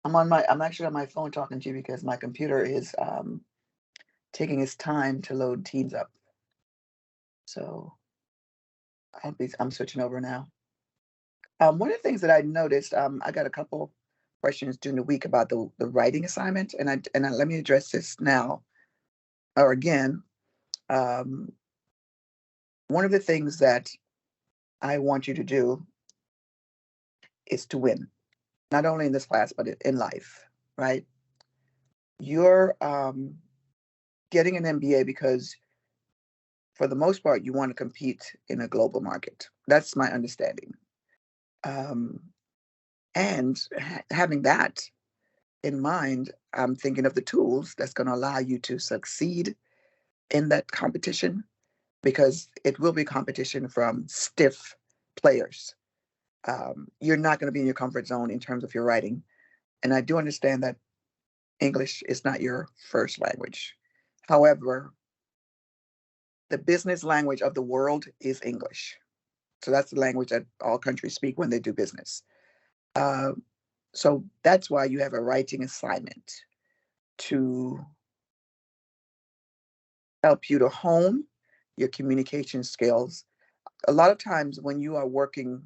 I'm actually on my phone talking to you because my computer is taking its time to load Teams up. So I'm switching over now. One of the things that I noticed, I got a couple questions during the week about the writing assignment, let me address this now or again. Um, One of the things that I want you to do is to win, not only in this class but in life, right? You're getting an MBA because, for the most part, you want to compete in a global market. That's my understanding. Um, and having that in mind, I'm thinking of the tools that's going to allow you to succeed in that competition, because it will be competition from stiff players. You're not going to be in your comfort zone in terms of your writing. And I do understand that English is not your first language. However, the business language of the world is English. So that's the language that all countries speak when they do business. Uh, so that's why you have a writing assignment to help you to hone your communication skills. A lot of times when you are working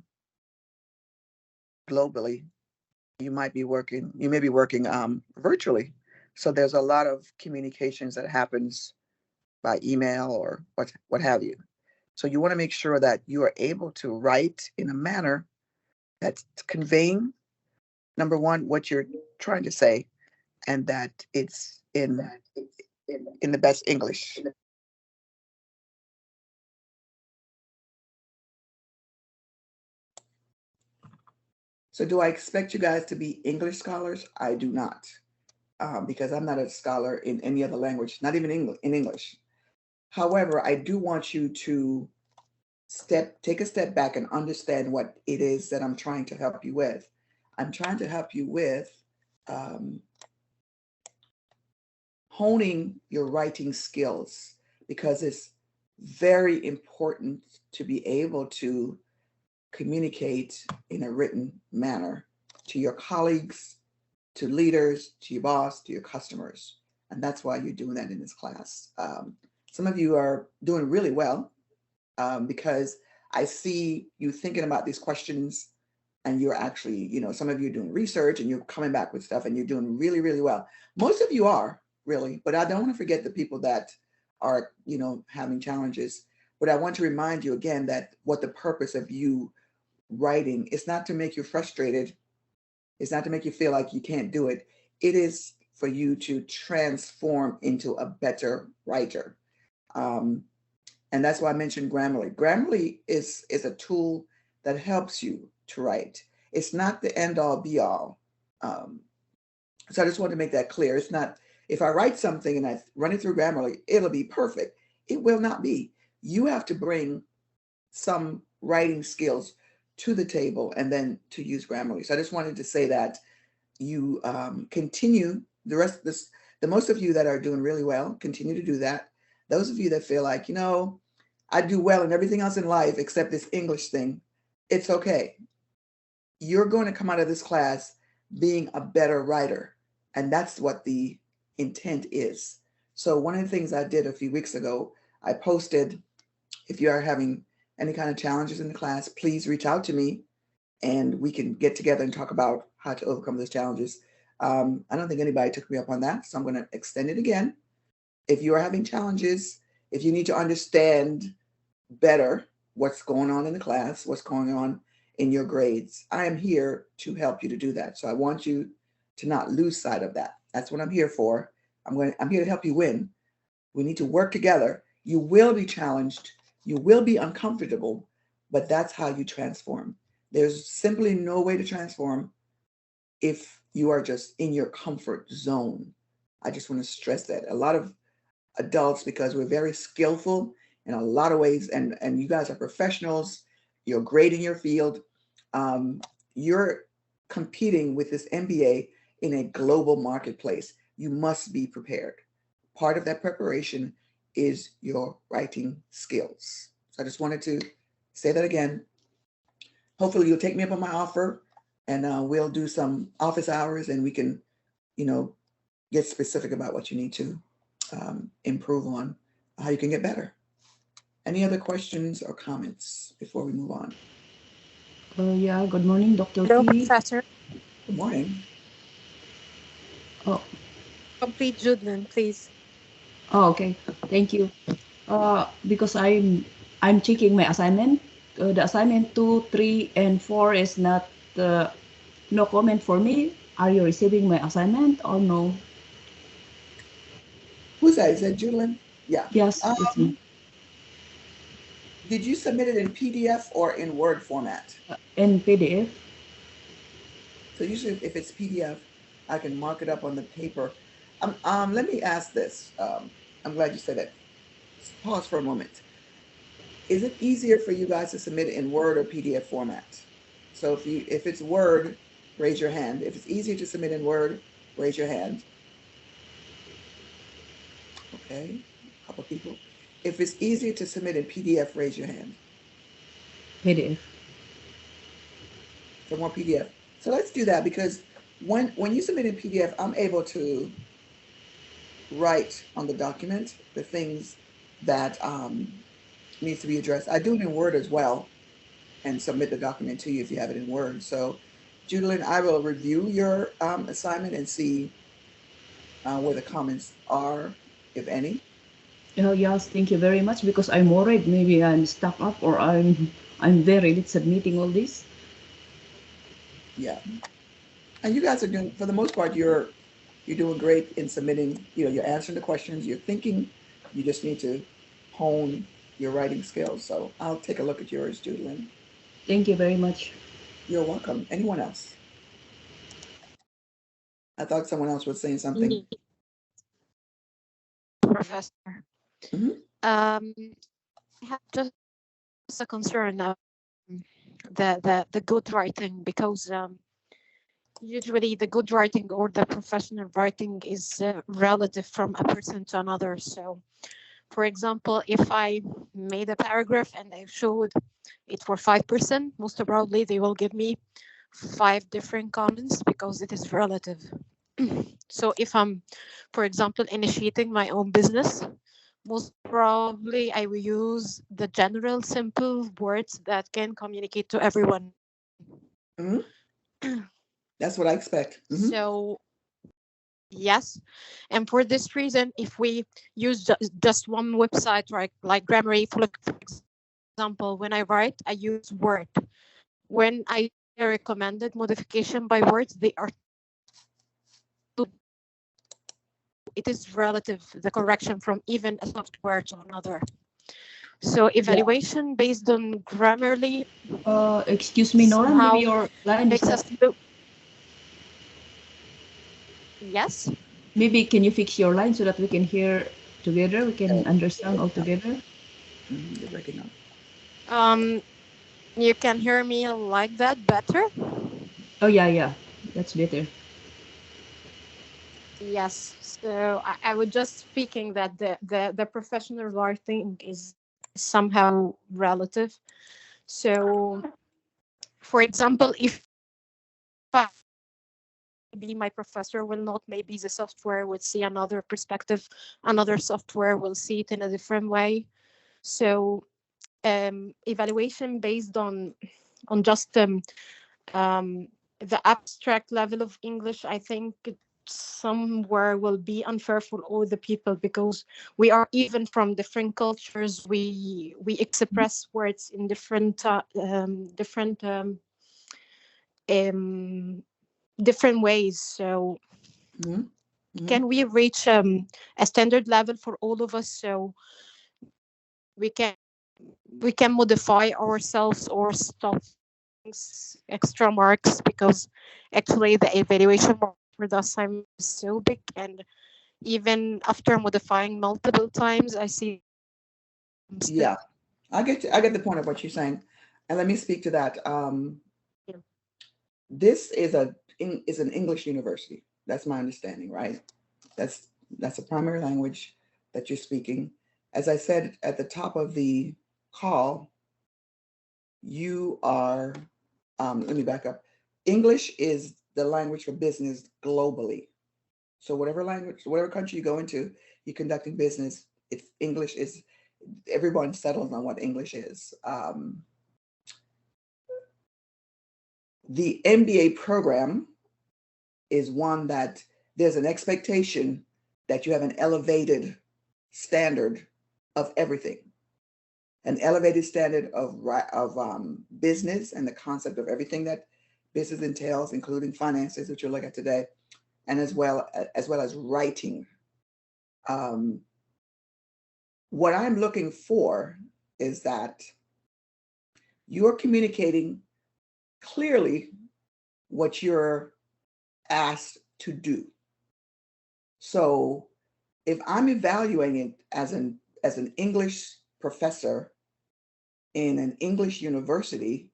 globally, you may be working virtually. So there's a lot of communications that happens by email or what have you. So you want to make sure that you are able to write in a manner that's conveying, number one, what you're trying to say, and that it's in the best English. So do I expect you guys to be English scholars? I do not, because I'm not a scholar in any other language, not even in English. However, I do want you to take a step back and understand what it is that I'm trying to help you with. I'm trying to help you with um, honing your writing skills, because it's very important to be able to communicate in a written manner to your colleagues, to leaders, to your boss, to your customers. And that's why you're doing that in this class. Some of you are doing really well, because I see you thinking about these questions, and you're actually, some of you are doing research and you're coming back with stuff and you're doing really, really well. Most of you are really, but I don't want to forget the people that are, having challenges. But I want to remind you again that what the purpose of you writing is not to make you frustrated. It's not to make you feel like you can't do it. It is for you to transform into a better writer. Um, and that's why I mentioned Grammarly. Grammarly is a tool that helps you to write. It's not the end all be all. Um, so I just want to make that clear. It's not, if I write something and I run it through Grammarly, it'll be perfect. It will not be. You have to bring some writing skills to the table and then to use Grammarly. So I just wanted to say that you continue the rest of this. The most of you that are doing really well, continue to do that. Those of you that feel like, I do well in everything else in life except this English thing, it's okay. You're going to come out of this class being a better writer. And that's what the intent is. So one of the things I did a few weeks ago, I posted, if you are having any kind of challenges in the class, please reach out to me and we can get together and talk about how to overcome those challenges. I don't think anybody took me up on that, so I'm going to extend it again. If you are having challenges, if you need to understand better what's going on in the class, what's going on in your grades, I am here to help you to do that. So I want you to not lose sight of that. That's what I'm here for. I'm here to help you win. We need to work together. You will be challenged. You will be uncomfortable, but that's how you transform. There's simply no way to transform if you are just in your comfort zone. I just want to stress that. A lot of adults, because we're very skillful in a lot of ways, and you guys are professionals, you're great in your field, you're competing with this MBA in a global marketplace. You must be prepared. Part of that preparation is your writing skills. So I just wanted to say that again. Hopefully you'll take me up on my offer and we'll do some office hours, and we can, get specific about what you need to improve on, how you can get better. Any other questions or comments before we move on? Yeah, good morning, Dr. Hello, P. Professor. Good morning. Oh, Complete Judlin, please. okay. Thank you. Because I'm checking my assignment. The assignment 2, 3, and 4 is not no comment for me. Are you receiving my assignment or no? Who's that? Is that Julian? Yeah. Yes, it's me. Did you submit it in PDF or in Word format? In PDF. So usually if it's PDF, I can mark it up on the paper. Let me ask this. I'm glad you said that. Pause for a moment. Is it easier for you guys to submit it in Word or PDF format? So if it's Word, raise your hand. If it's easier to submit in Word, raise your hand. Okay, a couple people. If it's easier to submit in PDF, raise your hand. PDF. For more PDF. So let's do that, because when you submit in PDF, I'm able to write on the document the things that needs to be addressed. I do it in Word as well and submit the document to you if you have it in Word. So Judlin, I will review your assignment and see where the comments are, if any. Oh, yes, thank you very much, because I'm worried maybe I'm stuck up or I'm very late submitting all this. Yeah. And you guys are doing, for the most part, you're doing great in submitting, you're answering the questions, you're thinking, you just need to hone your writing skills. So I'll take a look at yours, Judlin. Thank you very much. You're welcome. Anyone else? I thought someone else was saying something. Professor. Mhm. I have just a concern of the good writing, because usually the good writing or the professional writing is relative from a person to another. So, for example, if I made a paragraph and I showed it for 5%, most probably they will give me 5 different comments, because it is relative. So if I'm, for example, initiating my own business, most probably I will use the general simple words that can communicate to everyone. Mhm. That's what I expect. Mhm. So yes, and for this reason, if we use just one website, right, like Grammarly, for example, when I write, I use Word. When I recommended modification by words, they are, it is relative, the correction from even a software to another. So Yeah. evaluation based on Grammarly Excuse me, Nora, maybe somehow your line is makes not. us look. Yes. Maybe can you fix your line so that we can hear together, we can Oh, you're understand all breaking up. together? You're breaking up. Um, you can hear me like that better. Oh, yeah, yeah. That's better. Yes. So I was just speaking that the professional writing is somehow relative. So, for example, if maybe my professor will not, maybe the software will see another perspective, another software will see it in a different way. So evaluation based on just the abstract level of English, I think it somewhere will be unfair for all the people, because we are even from different cultures. We express words in um, different ways. So Mhm. Mhm. can we reach a standard level for all of us, so we can we can modify ourselves or stop extra marks, because actually the evaluation mark for the assignment is so big, and even after modifying multiple times I see still. Yeah, I get the point of what you're saying, and let me speak to that. This is an English university. That's my understanding, right? That's a primary language that you're speaking. As I said at the top of the call, you are. Let me back up. English is the language for business globally. So whatever language, whatever country you go into, you're conducting business. If English is, everyone settles on what English is. The MBA program is one that there's an expectation that you have an elevated standard of everything, an elevated standard of business and the concept of everything that business entails, including finances, which you'll look at today, and as well as writing. What I'm looking for is that you're communicating clearly what you're asked to do. So if I'm evaluating it as an English professor in an English university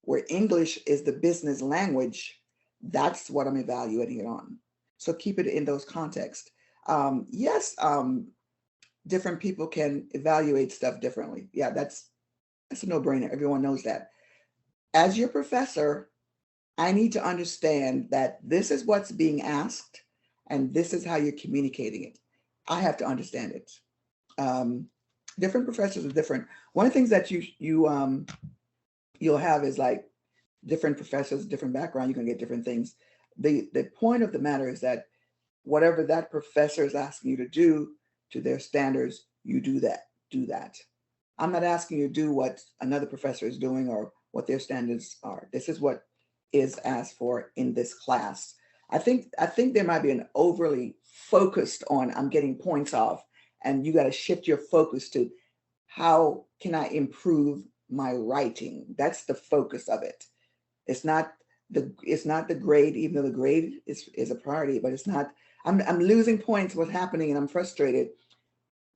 where English is the business language, that's what I'm evaluating it on. So keep it in those contexts. Yes, different people can evaluate stuff differently. Yeah, that's a no-brainer. Everyone knows that. As your professor, I need to understand that this is what's being asked and this is how you're communicating it. I have to understand it. Different professors are different. One of the things that you'll have is like different professors, different background, you're gonna get different things. The point of the matter is that whatever that professor is asking you to do to their standards, you do that. I'm not asking you to do what another professor is doing or what their standards are. This is what is asked for in this class. I think there might be an overly focused on I'm getting points off, and you got to shift your focus to how can I improve my writing? That's the focus of it. It's not the grade, even though the grade is a priority, but it's not, I'm losing points, what's happening, and I'm frustrated.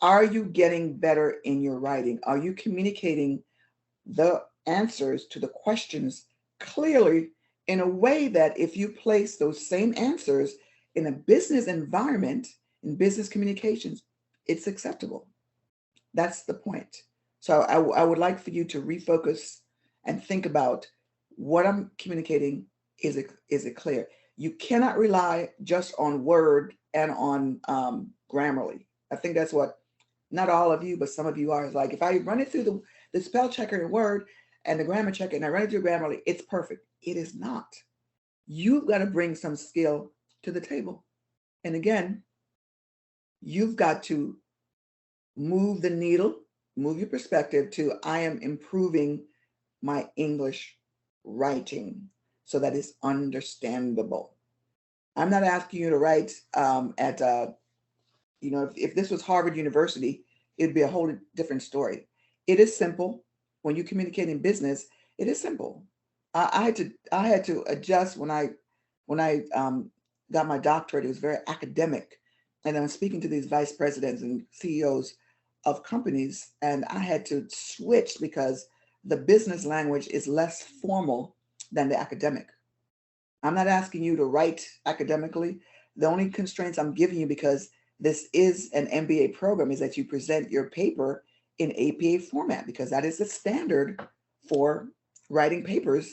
Are you getting better in your writing? Are you communicating the answers to the questions clearly in a way that if you place those same answers in a business environment, in business communications, it's acceptable? That's the point. So I would like for you to refocus and think about what I'm communicating. Is it clear? You cannot rely just on word and on Grammarly. I think that's what, not all of you, but some of you are. Is like, if I run it through the spell checker in Word and the grammar checker and I run it through Grammarly, it's perfect. It is not. You've got to bring some skill to the table. And again, you've got to move the needle, move your perspective to I am improving my English writing so that it's understandable. I'm not asking you to write if this was Harvard University, it'd be a whole different story. It is simple. When you communicate in business, it is simple. I had to adjust when I got my doctorate. It was very academic, and I'm speaking to these vice presidents and CEOs of companies, and I had to switch because the business language is less formal than the academic. I'm not asking you to write academically. The only constraints I'm giving you, because this is an MBA program, is that you present your paper in APA format, because that is the standard for writing papers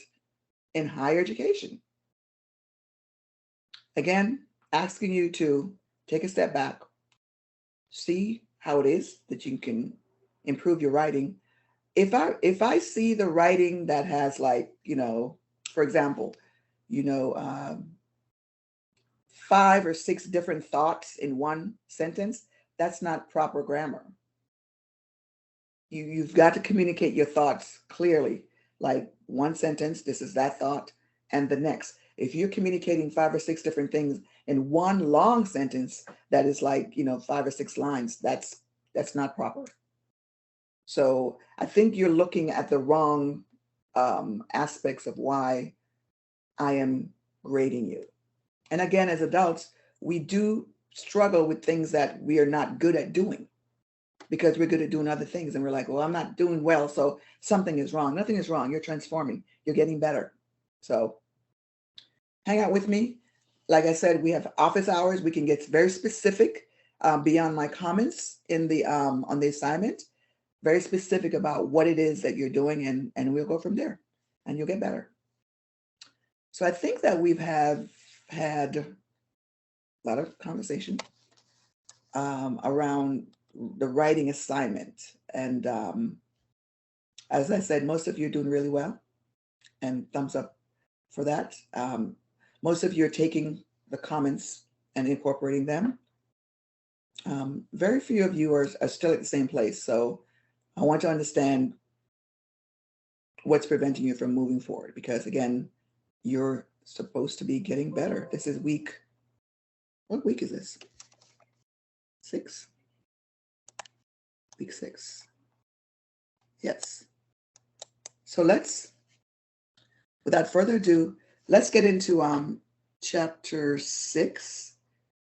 in higher education. Again, asking you to take a step back, see how it is that you can improve your writing. If I see the writing that has, like, for example, 5 or 6 different thoughts in one sentence, that's not proper grammar. You've got to communicate your thoughts clearly, like one sentence, this is that thought, and the next. If you're communicating 5 or 6 different things in one long sentence that is like 5 or 6 lines, that's not proper. So I think you're looking at the wrong aspects of why I am grading you. And again, as adults, we do struggle with things that we are not good at doing, because we're good at doing other things. And we're like, well, I'm not doing well, so something is wrong. Nothing is wrong. You're transforming. You're getting better. So hang out with me. Like I said, we have office hours. We can get very specific beyond my comments in the on the assignment, very specific about what it is that you're doing, and we'll go from there, and you'll get better. So I think that we've had a lot of conversation around the writing assignment. And as I said, most of you are doing really well, and thumbs up for that. Most of you are taking the comments and incorporating them. Very few of you are still at the same place. So I want to understand what's preventing you from moving forward, because again, you're supposed to be getting better. This is what week is this? 6? Week 6. Yes. So without further ado, let's get into chapter 6.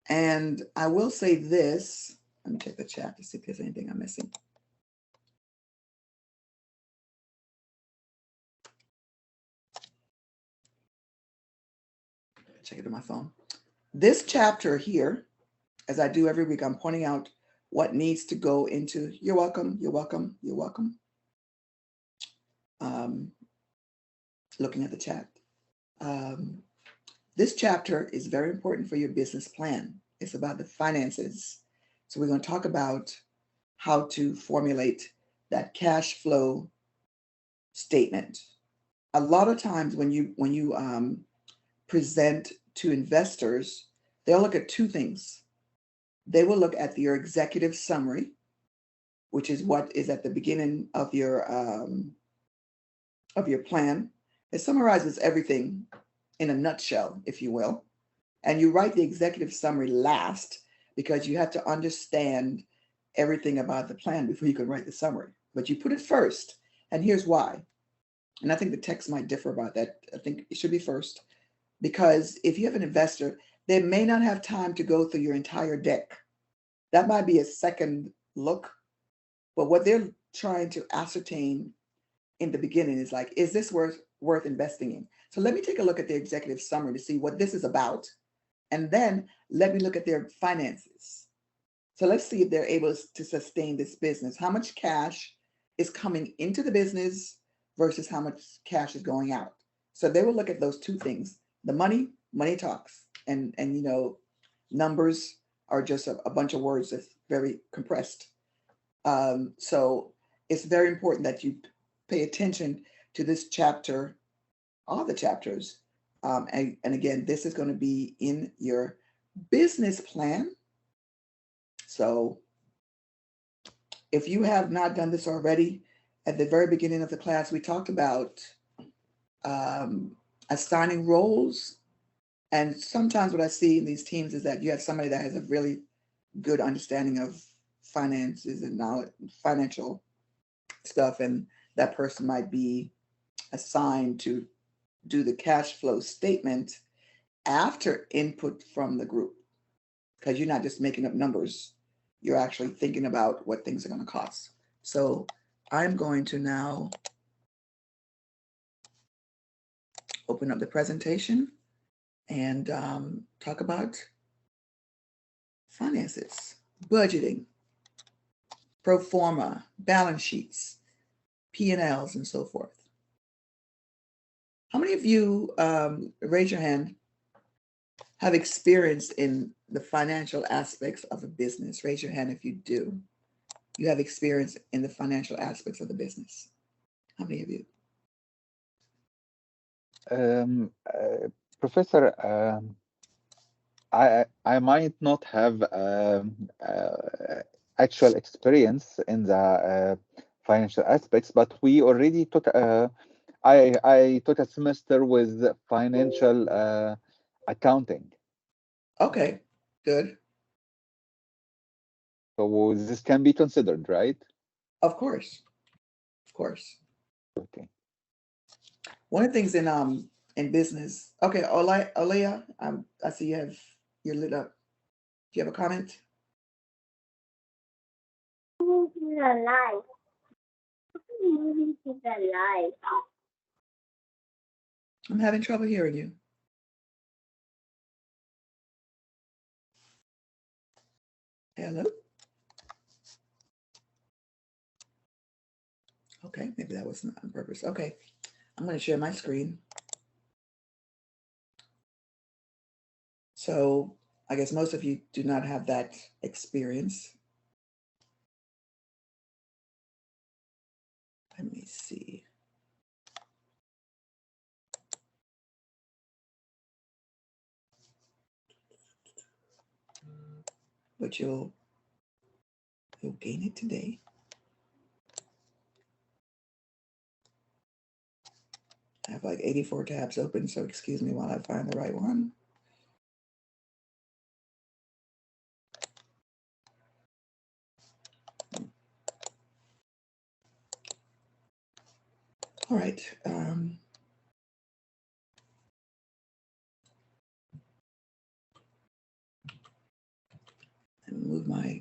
And I will say this. Let me check the chat to see if there's anything I'm missing. Check it on my phone. This chapter here, as I do every week, I'm pointing out what needs to go into. You're welcome. You're welcome. You're welcome. Looking at the chat. This chapter is very important for your business plan. It's about the finances. So we're going to talk about how to formulate that cash flow statement. A lot of times when you present to investors, they'll look at two things. They will look at your executive summary, which is what is at the beginning of your plan. It summarizes everything in a nutshell, if you will. And you write the executive summary last because you have to understand everything about the plan before you can write the summary. But you put it first, and here's why. And I think the text might differ about that. I think it should be first, because if you have an investor, they may not have time to go through your entire deck. That might be a second look, but what they're trying to ascertain in the beginning is like, is this worth investing in? So let me take a look at the executive summary to see what this is about. And then let me look at their finances. So let's see if they're able to sustain this business. How much cash is coming into the business versus how much cash is going out. So they will look at those two things. The money talks. And you know, numbers are just a bunch of words that's very compressed. So it's very important that you pay attention to this chapter, all the chapters. And again, this is going to be in your business plan. So if you have not done this already, at the very beginning of the class, we talked about assigning roles. And sometimes what I see in these teams is that you have somebody that has a really good understanding of finances and knowledge, financial stuff, and that person might be assigned to do the cash flow statement after input from the group, because you're not just making up numbers, you're actually thinking about what things are going to cost. So I'm going to now open up the presentation and talk about finances, budgeting, pro forma, balance sheets, P&Ls, and so forth. How many of you, raise your hand, have experience in the financial aspects of a business? Raise your hand if you do. You have experience in the financial aspects of the business. How many of you? Professor, I might not have actual experience in the financial aspects, but we already took I took a semester with financial accounting. Okay, good. So this can be considered, right? Of course, of course. Okay. One of the things in business. Okay, Olaya, I see you're lit up. Do you have a comment? I'm having trouble hearing you. Hello? Okay, maybe that wasn't on purpose. Okay, I'm going to share my screen. So I guess most of you do not have that experience. Let me see. But you'll gain it today. I have like 84 tabs open, so excuse me while I find the right one. All right. And move my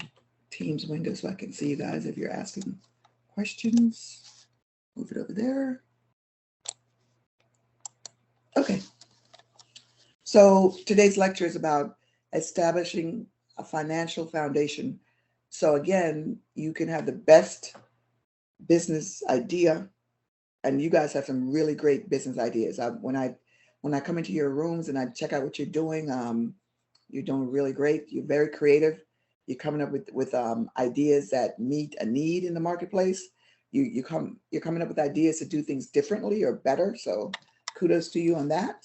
Teams window so I can see you guys if you're asking questions. Move it over there. Okay. So today's lecture is about establishing a financial foundation. So again, you can have the best business idea, and you guys have some really great business ideas. When I come into your rooms and I check out what you're doing really great. You're very creative. You're coming up with ideas that meet a need in the marketplace. You're coming up with ideas to do things differently or better. So kudos to you on that.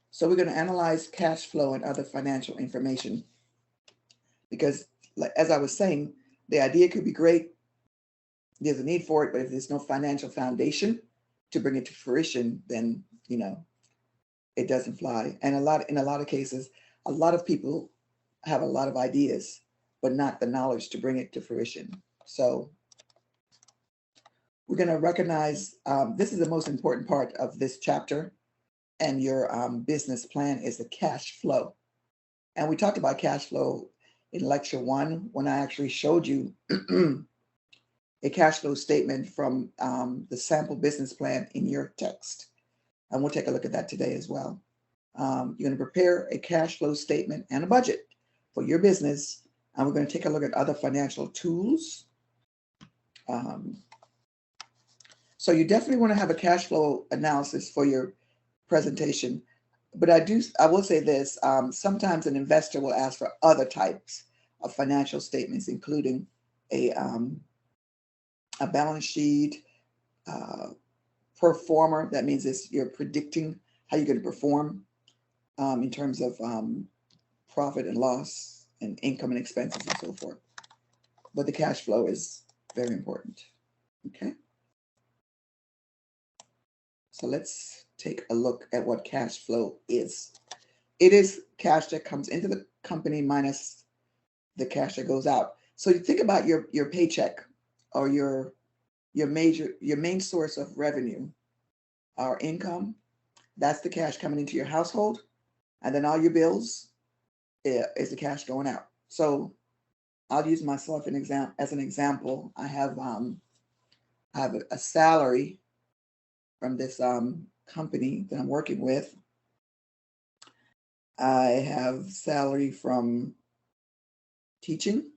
So we're going to analyze cash flow and other financial information because, like, as I was saying, the idea could be great. There's a need for it, but if there's no financial foundation to bring it to fruition, then, it doesn't fly. And in a lot of cases, a lot of people have a lot of ideas, but not the knowledge to bring it to fruition. So we're going to recognize, this is the most important part of this chapter, and your business plan is the cash flow. And we talked about cash flow in lecture 1 when I actually showed you a cash flow statement from the sample business plan in your text. And we'll take a look at that today as well. You're going to prepare a cash flow statement and a budget for your business. And we're going to take a look at other financial tools. So you definitely want to have a cash flow analysis for your presentation. But I will say this, sometimes an investor will ask for other types of financial statements, including a balance sheet, pro forma. That means you're predicting how you're going to perform in terms of profit and loss and income and expenses and so forth. But the cash flow is very important. Okay. So let's take a look at what cash flow is. It is cash that comes into the company minus the cash that goes out. So you think about your paycheck or your main source of revenue or income. That's the cash coming into your household, and then all your bills is the cash going out. So I'll use myself as an example. I have a salary from this company that I'm working with. I have salary from teaching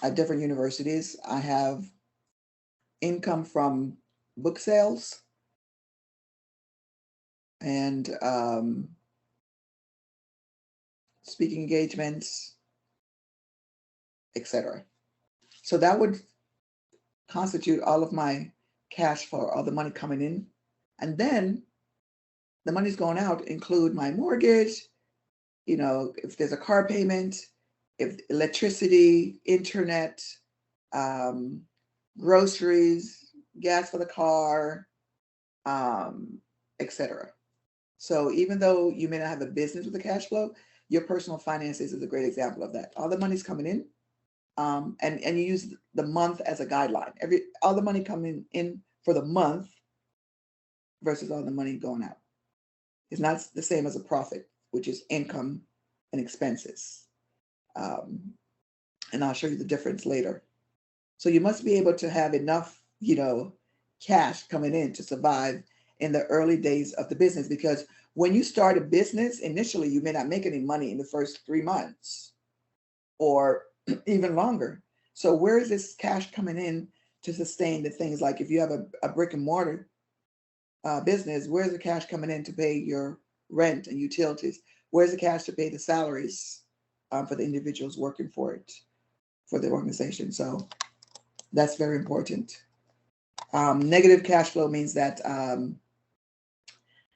at different universities. I have income from book sales and speaking engagements, etc. So that would constitute all of my cash flow, all the money coming in. And then the money's going out include my mortgage, if there's a car payment, if electricity, internet, groceries, gas for the car, etc. So even though you may not have a business with a cash flow, your personal finances is a great example of that. All the money's coming in, and you use the month as a guideline. All the money coming in for the month versus all the money going out. It's not the same as a profit, which is income and expenses. And I'll show you the difference later. So you must be able to have enough, cash coming in to survive in the early days of the business, because when you start a business, initially you may not make any money in the first 3 months or even longer. So where is this cash coming in to sustain the things? Like if you have a brick and mortar business, where's the cash coming in to pay your rent and utilities? Where's the cash to pay the salaries for the individuals working for it, for the organization? So that's very important. Negative cash flow means that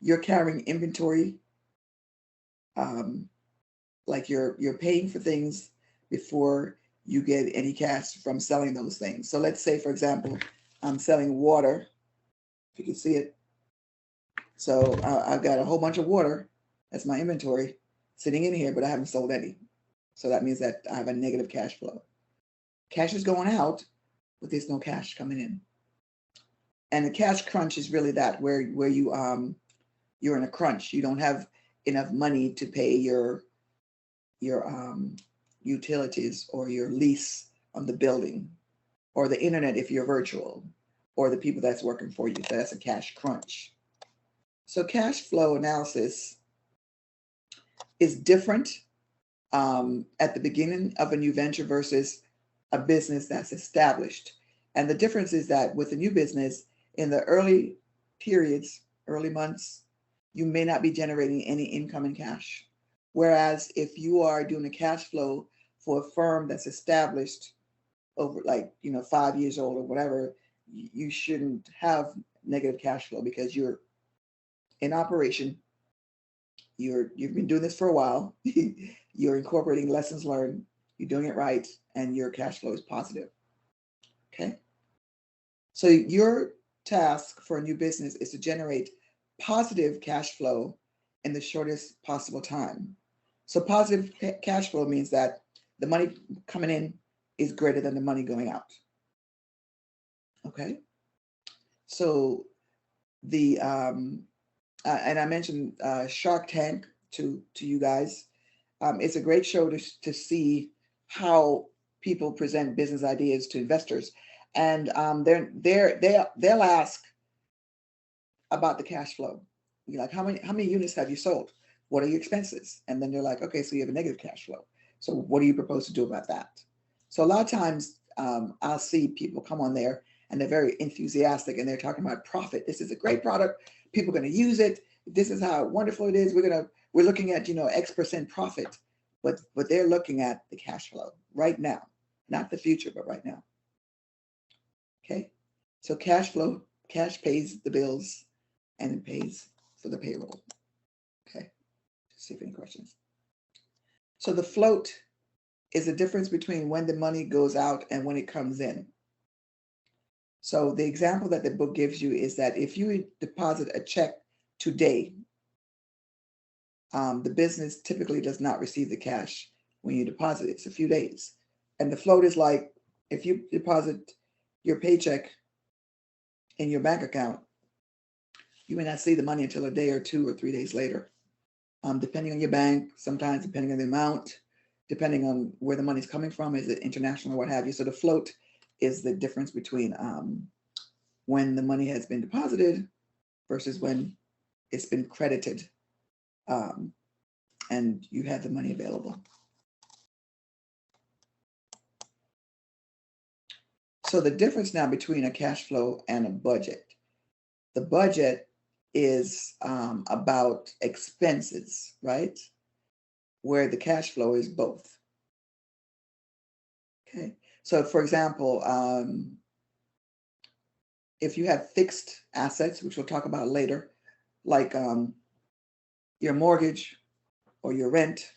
you're carrying inventory, like you're paying for things before you get any cash from selling those things. So let's say, for example, I'm selling water, if you can see it. So I've got a whole bunch of water, that's my inventory, sitting in here, but I haven't sold any. So that means that I have a negative cash flow. Cash is going out, but there's no cash coming in. And the cash crunch is really that, where you you're in a crunch. You don't have enough money to pay your utilities or your lease on the building or the internet if you're virtual, or the people that's working for you. So that's a cash crunch. So cash flow analysis is different at the beginning of a new venture versus a business that's established. And the difference is that with a new business, in the early periods, early months, you may not be generating any income in cash. Whereas if you are doing a cash flow for a firm that's established over 5 years old or whatever, you shouldn't have negative cash flow because you're in operation. You've been doing this for a while. You're incorporating lessons learned. You're doing it right, and your cash flow is positive. Okay. So your task for a new business is to generate positive cash flow in the shortest possible time. So positive cash flow means that the money coming in is greater than the money going out. Okay. So the and I mentioned Shark Tank to you guys. It's a great show to see how people present business ideas to investors, and they'll ask about the cash flow. You're like, how many units have you sold? What are your expenses? And then they're like, okay, so you have a negative cash flow. So what do you propose to do about that? So a lot of times I'll see people come on there and they're very enthusiastic and they're talking about profit. This is a great product. People are going to use it. This is how wonderful it is. We're looking at, X% profit, but they're looking at the cash flow right now, not the future, but right now. Okay. So cash flow, cash pays the bills and it pays for the payroll. Okay. Let's see if any questions. So the float is the difference between when the money goes out and when it comes in. So the example that the book gives you is that if you deposit a check today, the business typically does not receive the cash when you deposit it. It's a few days. And the float is like if you deposit your paycheck in your bank account, you may not see the money until a day or 2 or 3 days later, depending on your bank, sometimes depending on the amount, depending on where the money's coming from, is it international or what have you. So the float is the difference between when the money has been deposited versus when it's been credited and you have the money available. So the difference now between a cash flow and a budget. The budget is about expenses, right? Where the cash flow is both. Okay. So for example, if you have fixed assets, which we'll talk about later, like your mortgage or your rent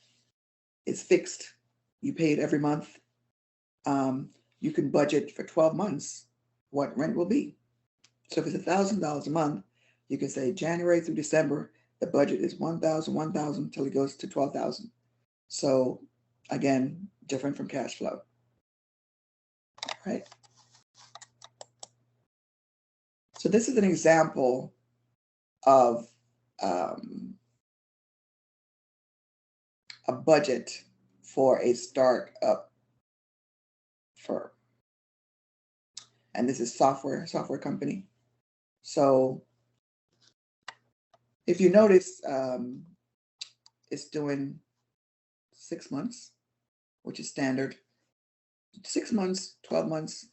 is fixed, you pay it every month, you can budget for 12 months what rent will be. So if it's $1,000 a month, you can say January through December, the budget is 1,000 until it goes to 12,000. So again, different from cash flow. Right. So this is an example of a budget for a startup firm. And this is software company. So if you notice, it's doing 6 months, which is standard. 6 months, 12 months.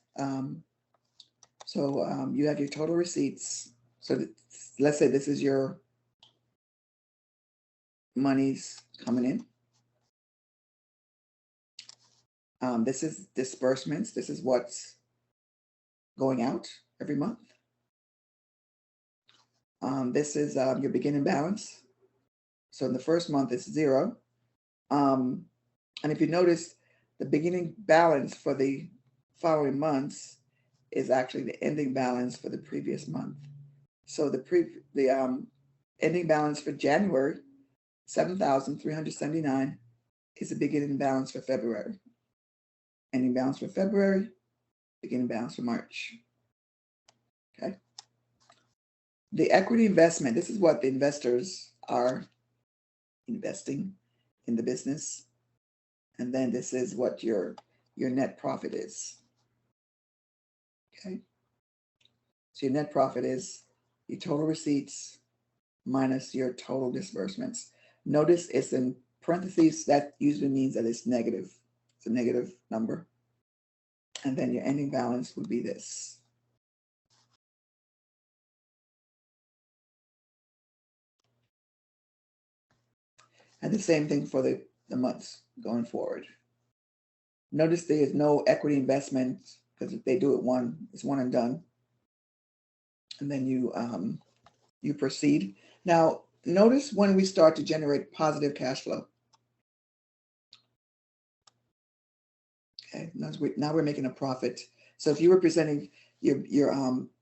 So you have your total receipts. So let's say this is your monies coming in. This is disbursements. This is what's going out every month. This is your beginning balance. So in the first month, it's 0. And if you notice, the beginning balance for the following months is actually the ending balance for the previous month. So the ending balance for January, 7,379, is the beginning balance for February. Ending balance for February, beginning balance for March. Okay. The equity investment, this is what the investors are investing in the business. And then this is what your net profit is. Okay. So your net profit is your total receipts minus your total disbursements. Notice it's in parentheses. That usually means that it's negative. It's a negative number. And then your ending balance would be this. And the same thing for the months going forward. Notice there is no equity investment because if they do it it's one and done. And then you proceed. Now, notice when we start to generate positive cash flow. Okay, now we're making a profit. So if you were presenting your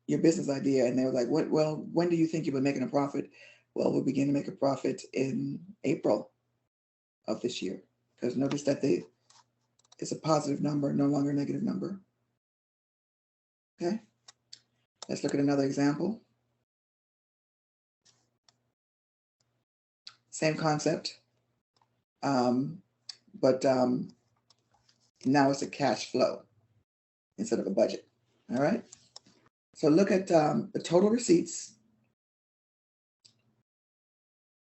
business idea and they were like, well, when do you think you'll be making a profit? Well, we'll begin to make a profit in April of this year. Because notice that it's a positive number, no longer a negative number. Okay, let's look at another example. Same concept, but now it's a cash flow instead of a budget. All right. So look at the total receipts,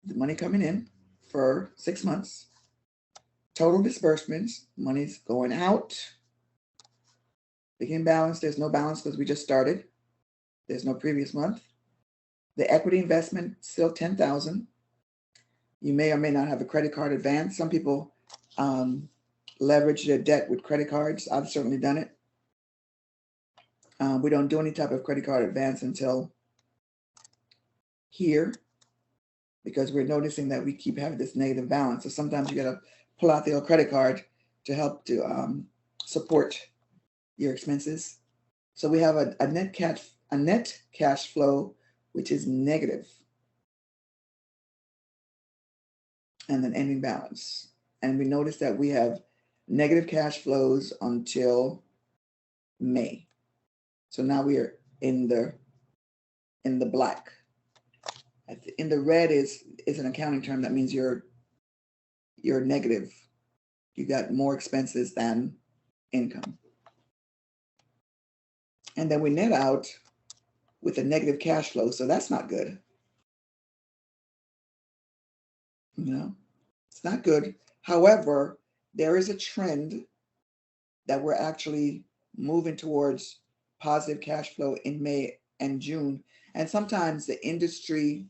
the money coming in for 6 months, total disbursements, money's going out, beginning balance, there's no balance because we just started. There's no previous month. The equity investment, still 10,000. You may or may not have a credit card advance. Some people leverage their debt with credit cards. I've certainly done it. We don't do any type of credit card advance until here because we're noticing that we keep having this negative balance. So sometimes you got to pull out the old credit card to help to support your expenses. So we have a net cash flow, which is negative, and then ending balance. And we notice that we have negative cash flows until May. So now we are in the black. In the red is an accounting term that means you're negative. You got more expenses than income. And then we net out with a negative cash flow. So that's not good. It's not good. However, there is a trend that we're actually moving towards positive cash flow in May and June. And sometimes the industry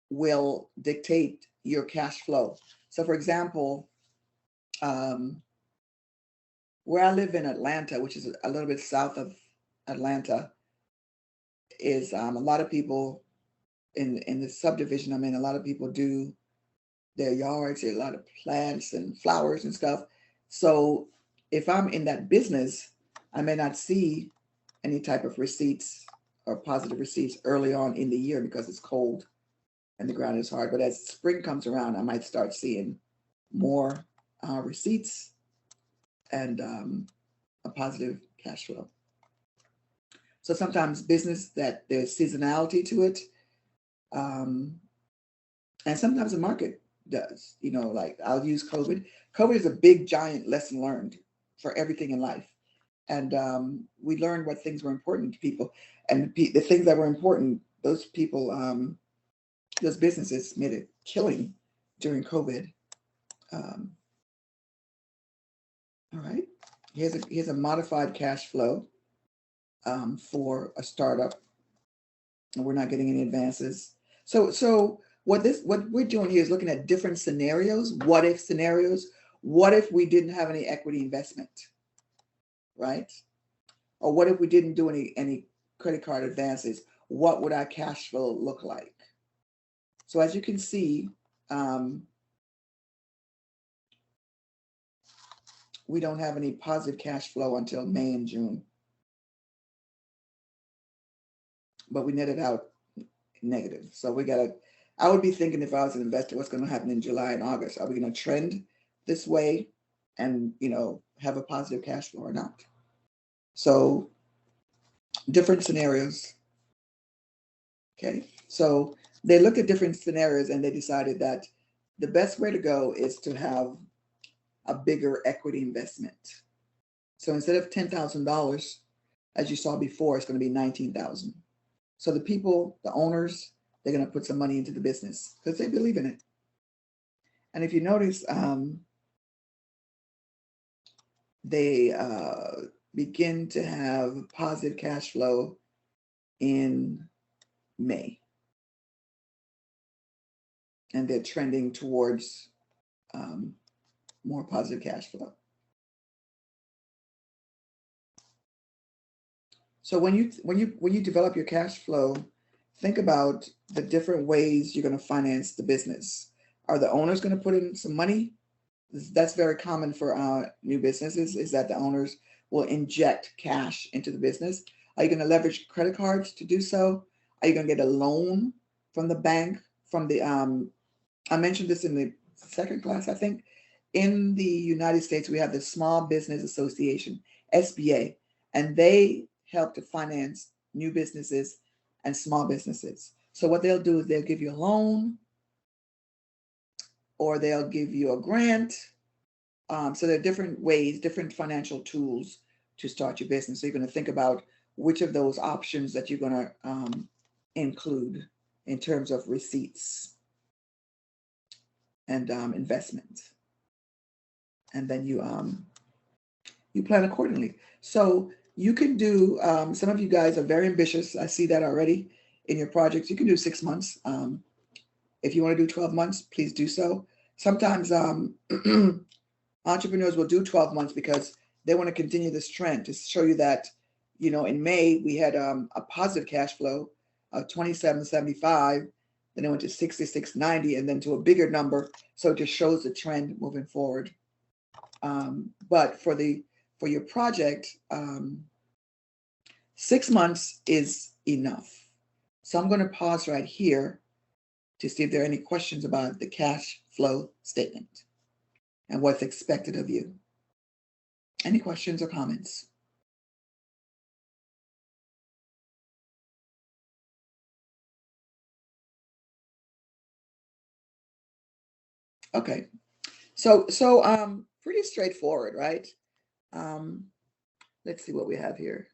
will dictate your cash flow. So for example, where I live in Atlanta, which is a little bit south of Atlanta, is a lot of people in the subdivision I'm in, a lot of people do their yards, a lot of plants and flowers and stuff. So if I'm in that business, I may not see any type of receipts or positive receipts early on in the year because it's cold and the ground is hard. But as spring comes around, I might start seeing more receipts and a positive cash flow. So sometimes business that there's seasonality to it, and sometimes the market does. Like I'll use COVID. COVID is a big, giant lesson learned for everything in life. And we learned what things were important to people. And the things that were important, those people, those businesses made a killing during COVID. All right. Here's a modified cash flow for a startup. and we're not getting any advances. So what we're doing here is looking at different scenarios, what if scenarios. What if we didn't have any equity investment, right? Or what if we didn't do any credit card advances? What would our cash flow look like? So as you can see, we don't have any positive cash flow until May and June, but we netted out negative. So I would be thinking, if I was an investor, what's going to happen in July and August? Are we going to trend this way and, have a positive cash flow or not? So different scenarios. Okay. So they looked at different scenarios and they decided that the best way to go is to have a bigger equity investment. So instead of $10,000, as you saw before, it's going to be $19,000. So the people, the owners, they're going to put some money into the business because they believe in it. And if you notice, they begin to have positive cash flow in May. And they're trending towards more positive cash flow. So when you develop your cash flow, think about the different ways you're going to finance the business. Are the owners going to put in some money? That's very common for new businesses, is that the owners will inject cash into the business. Are you going to leverage credit cards to do so? Are you going to get a loan from the bank? From the I mentioned this in the second class, I think. In the United States, we have the Small Business Association, SBA, and they help to finance new businesses and small businesses. So what they'll do is they'll give you a loan, or they'll give you a grant. So there are different ways, different financial tools to start your business. So you're going to think about which of those options that you're going to include in terms of receipts and investment. And then you plan accordingly. So you can do, some of you guys are very ambitious. I see that already in your projects. You can do 6 months. If you want to do 12 months, please do so. Sometimes entrepreneurs will do 12 months because they want to continue this trend to show you that, in May, we had a positive cash flow of 2775, then it went to 6690, and then to a bigger number. So it just shows the trend moving forward. But for your project, 6 months is enough. So I'm going to pause right here to see if there are any questions about the cash flow statement and what's expected of you. Any questions or comments? Okay. So pretty straightforward, right? Let's see what we have here.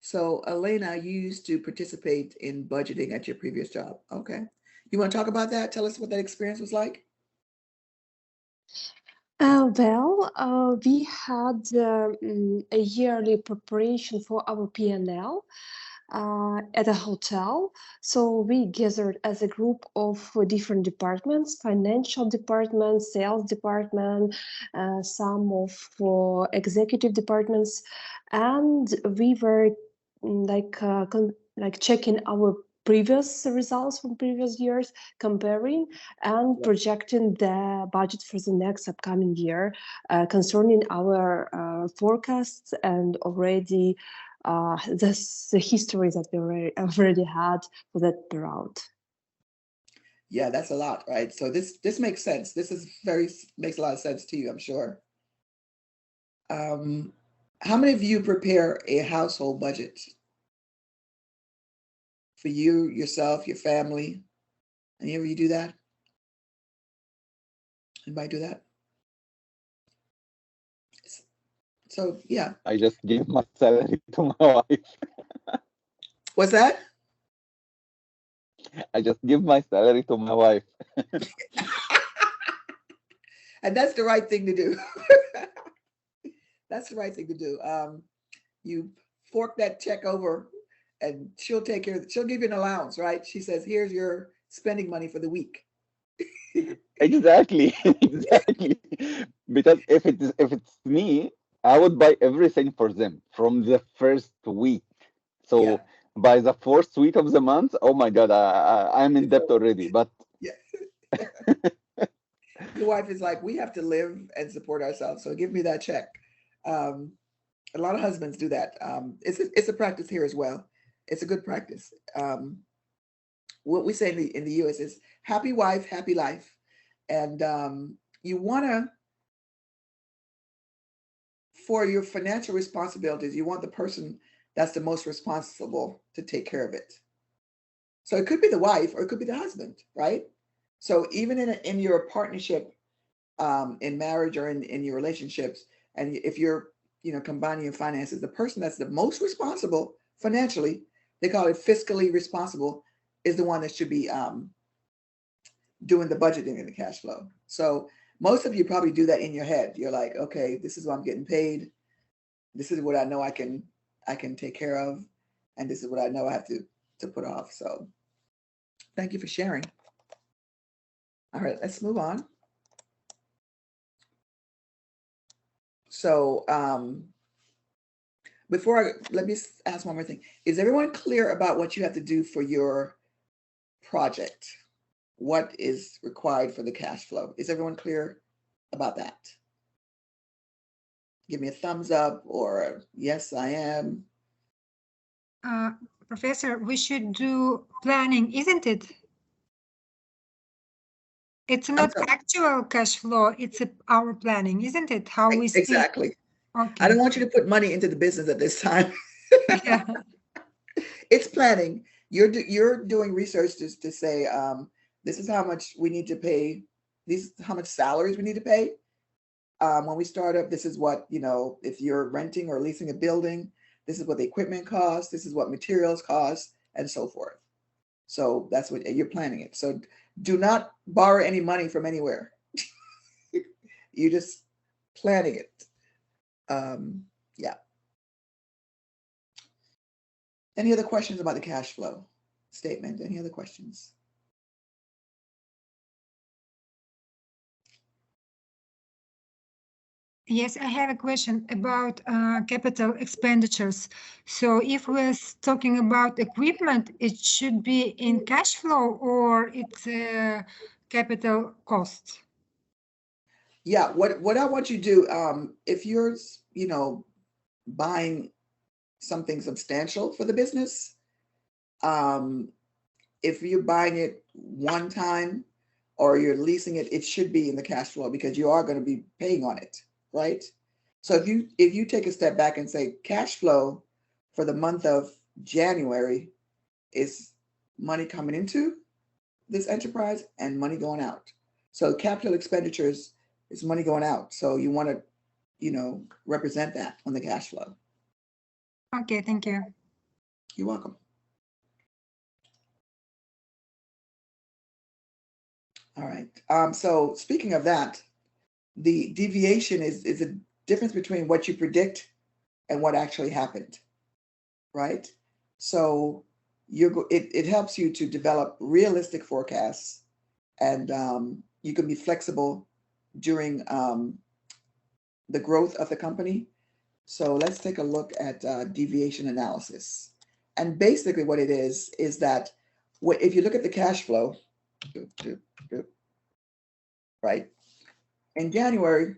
So Elena, you used to participate in budgeting at your previous job. Okay. You want to talk about that? Tell us what that experience was like. We had a yearly preparation for our P&L at a hotel. So we gathered as a group of different departments: financial department, sales department, some of executive departments, and we were checking our previous results from previous years, comparing and projecting the budget for the next upcoming year, concerning our forecasts and already the history that we already had for that round. Yeah, that's a lot, right? So this makes sense. This is makes a lot of sense to you, I'm sure. How many of you prepare a household budget for you, yourself, your family? Any of you do that? Anybody do that? So yeah. I just give my salary to my wife. What's that? I just give my salary to my wife. And that's the right thing to do. That's the right thing to do. You fork that check over and she'll take care she'll give you an allowance, right? She says, here's your spending money for the week. Exactly, exactly. Because if it's me, I would buy everything for them from the first week. Yeah. So by the fourth week of the month, oh my God, I'm in debt already. But Yeah. Your wife is like, we have to live and support ourselves, so give me that check. Um, a lot of husbands do that. It's a practice here as well. It's a good practice. What we say in the U.S. is happy wife, happy life. And you want to, for your financial responsibilities, you want the person that's the most responsible to take care of it. So it could be the wife or it could be the husband, right? So even in your partnership, in marriage or in your relationships, and if you're combining your finances, the person that's the most responsible financially, they call it fiscally responsible, is the one that should be doing the budgeting and the cash flow. So most of you probably do that in your head. You're like, okay, this is what I'm getting paid. This is what I know I can take care of, and this is what I know I have to put off. So thank you for sharing. All right, let's move on. So let me ask one more thing. Is everyone clear about what you have to do for your project? What is required for the cash flow? Is everyone clear about that? Give me a thumbs up or yes, I am. Professor, we should do planning, isn't it? It's not actual cash flow, it's our planning, isn't it? How we see. Exactly. Okay. I don't want you to put money into the business at this time. Yeah. It's planning. You're doing research to say, this is how much we need to pay. This is how much salaries we need to pay. When we start up, this is what, if you're renting or leasing a building, this is what the equipment costs, this is what materials cost, and so forth. So that's what you're planning it. So do not borrow any money from anywhere. You're just planning it. Yeah. Any other questions about the cash flow statement? Any other questions? Yes, I have a question about capital expenditures. So if we're talking about equipment, it should be in cash flow or it's a capital cost? Yeah, what I want you to do, if you're, buying something substantial for the business, if you're buying it one time or you're leasing it, it should be in the cash flow because you are going to be paying on it, right? So if you take a step back and say cash flow for the month of January is money coming into this enterprise and money going out. So capital expenditures is money going out. So you want to, represent that on the cash flow. Okay, thank you. You're welcome. All right. So speaking of that, the deviation is a difference between what you predict and what actually happened, right? So it helps you to develop realistic forecasts, and you can be flexible during the growth of the company. So let's take a look at deviation analysis. And basically what it is that if you look at the cash flow, right? In January,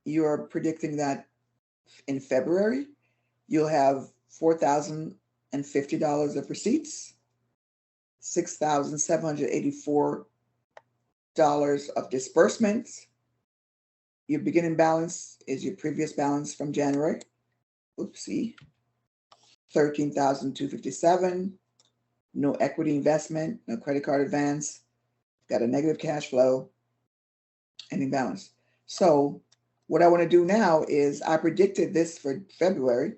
you're predicting that in February, you'll have $4,050 of receipts, $6,784 of disbursements. Your beginning balance is your previous balance from January. Oopsie. $13,257. No equity investment, no credit card advance. Got a negative cash flow, ending balance. So what I want to do now is I predicted this for February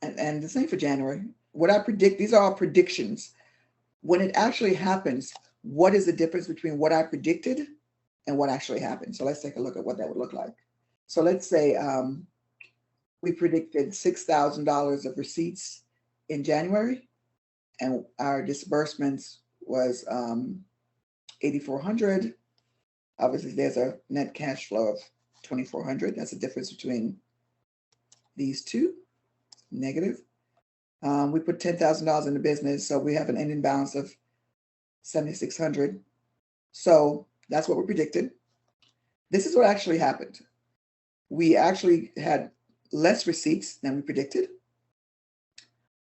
and the same for January. What I predict, these are all predictions. When it actually happens, what is the difference between what I predicted and what actually happened? So let's take a look at what that would look like. So let's say we predicted $6,000 of receipts in January, and our disbursements was 8,400. Obviously, there's a net cash flow of 2,400. That's the difference between these two, negative. We put $10,000 in the business, so we have an ending balance of 7,600. So that's what we predicted. This is what actually happened. We actually had less receipts than we predicted.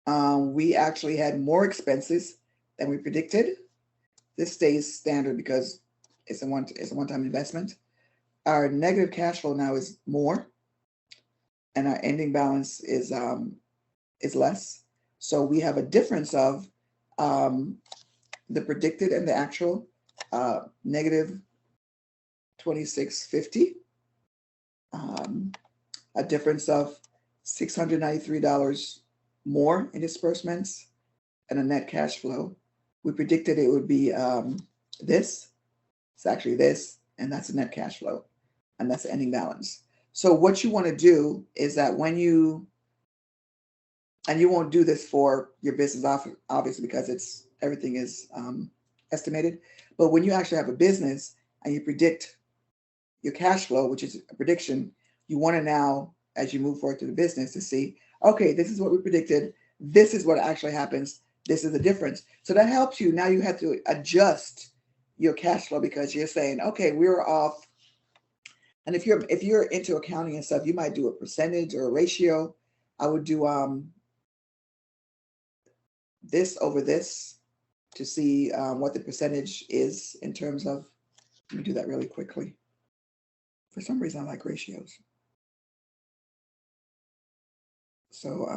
We actually had more expenses than we predicted. This stays standard because it's a one-time investment. Our negative cash flow now is more, and our ending balance is less. So we have a difference of the predicted and the actual, negative 2,650. A difference of $693 more in disbursements, and a net cash flow. We predicted it would be this. It's actually this, and that's a net cash flow, and that's the ending balance. So what you want to do is that when you, and you won't do this for your business obviously because everything is estimated, but when you actually have a business and you predict your cash flow, which is a prediction, you want to now, as you move forward to the business, to see, okay, this is what we predicted. This is what actually happens. This is the difference. So that helps you. Now you have to adjust your cash flow because you're saying, okay, we're off. And if you're into accounting and stuff, you might do a percentage or a ratio. I would do this over this to see what the percentage is in terms of, let me do that really quickly. For some reason, I like ratios. So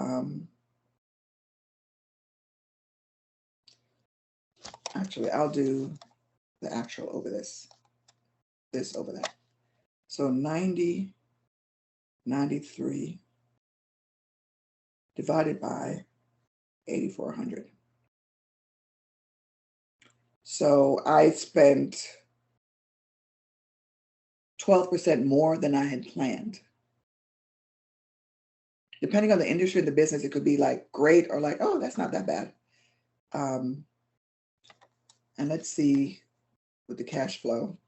actually, I'll do the actual over this over that. So 90, 93 divided by 8,400. So I spent 12% more than I had planned. Depending on the industry of the business, it could be like great or like, oh, that's not that bad. And let's see with the cash flow.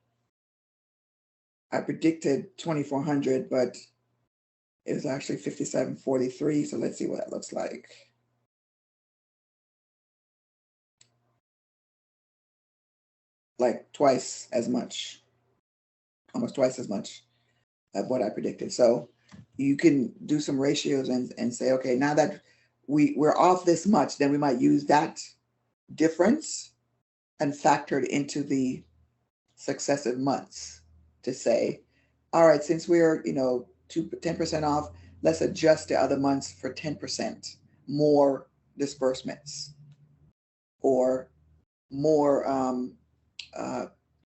I predicted 2,400, but it was actually 5,743. So let's see what that looks like. Like twice as much, almost twice as much of what I predicted. So you can do some ratios and say, okay, now that we're off this much, then we might use that difference and factor it into the successive months to say, all right, since we're 10% off, let's adjust the other months for 10% more disbursements or more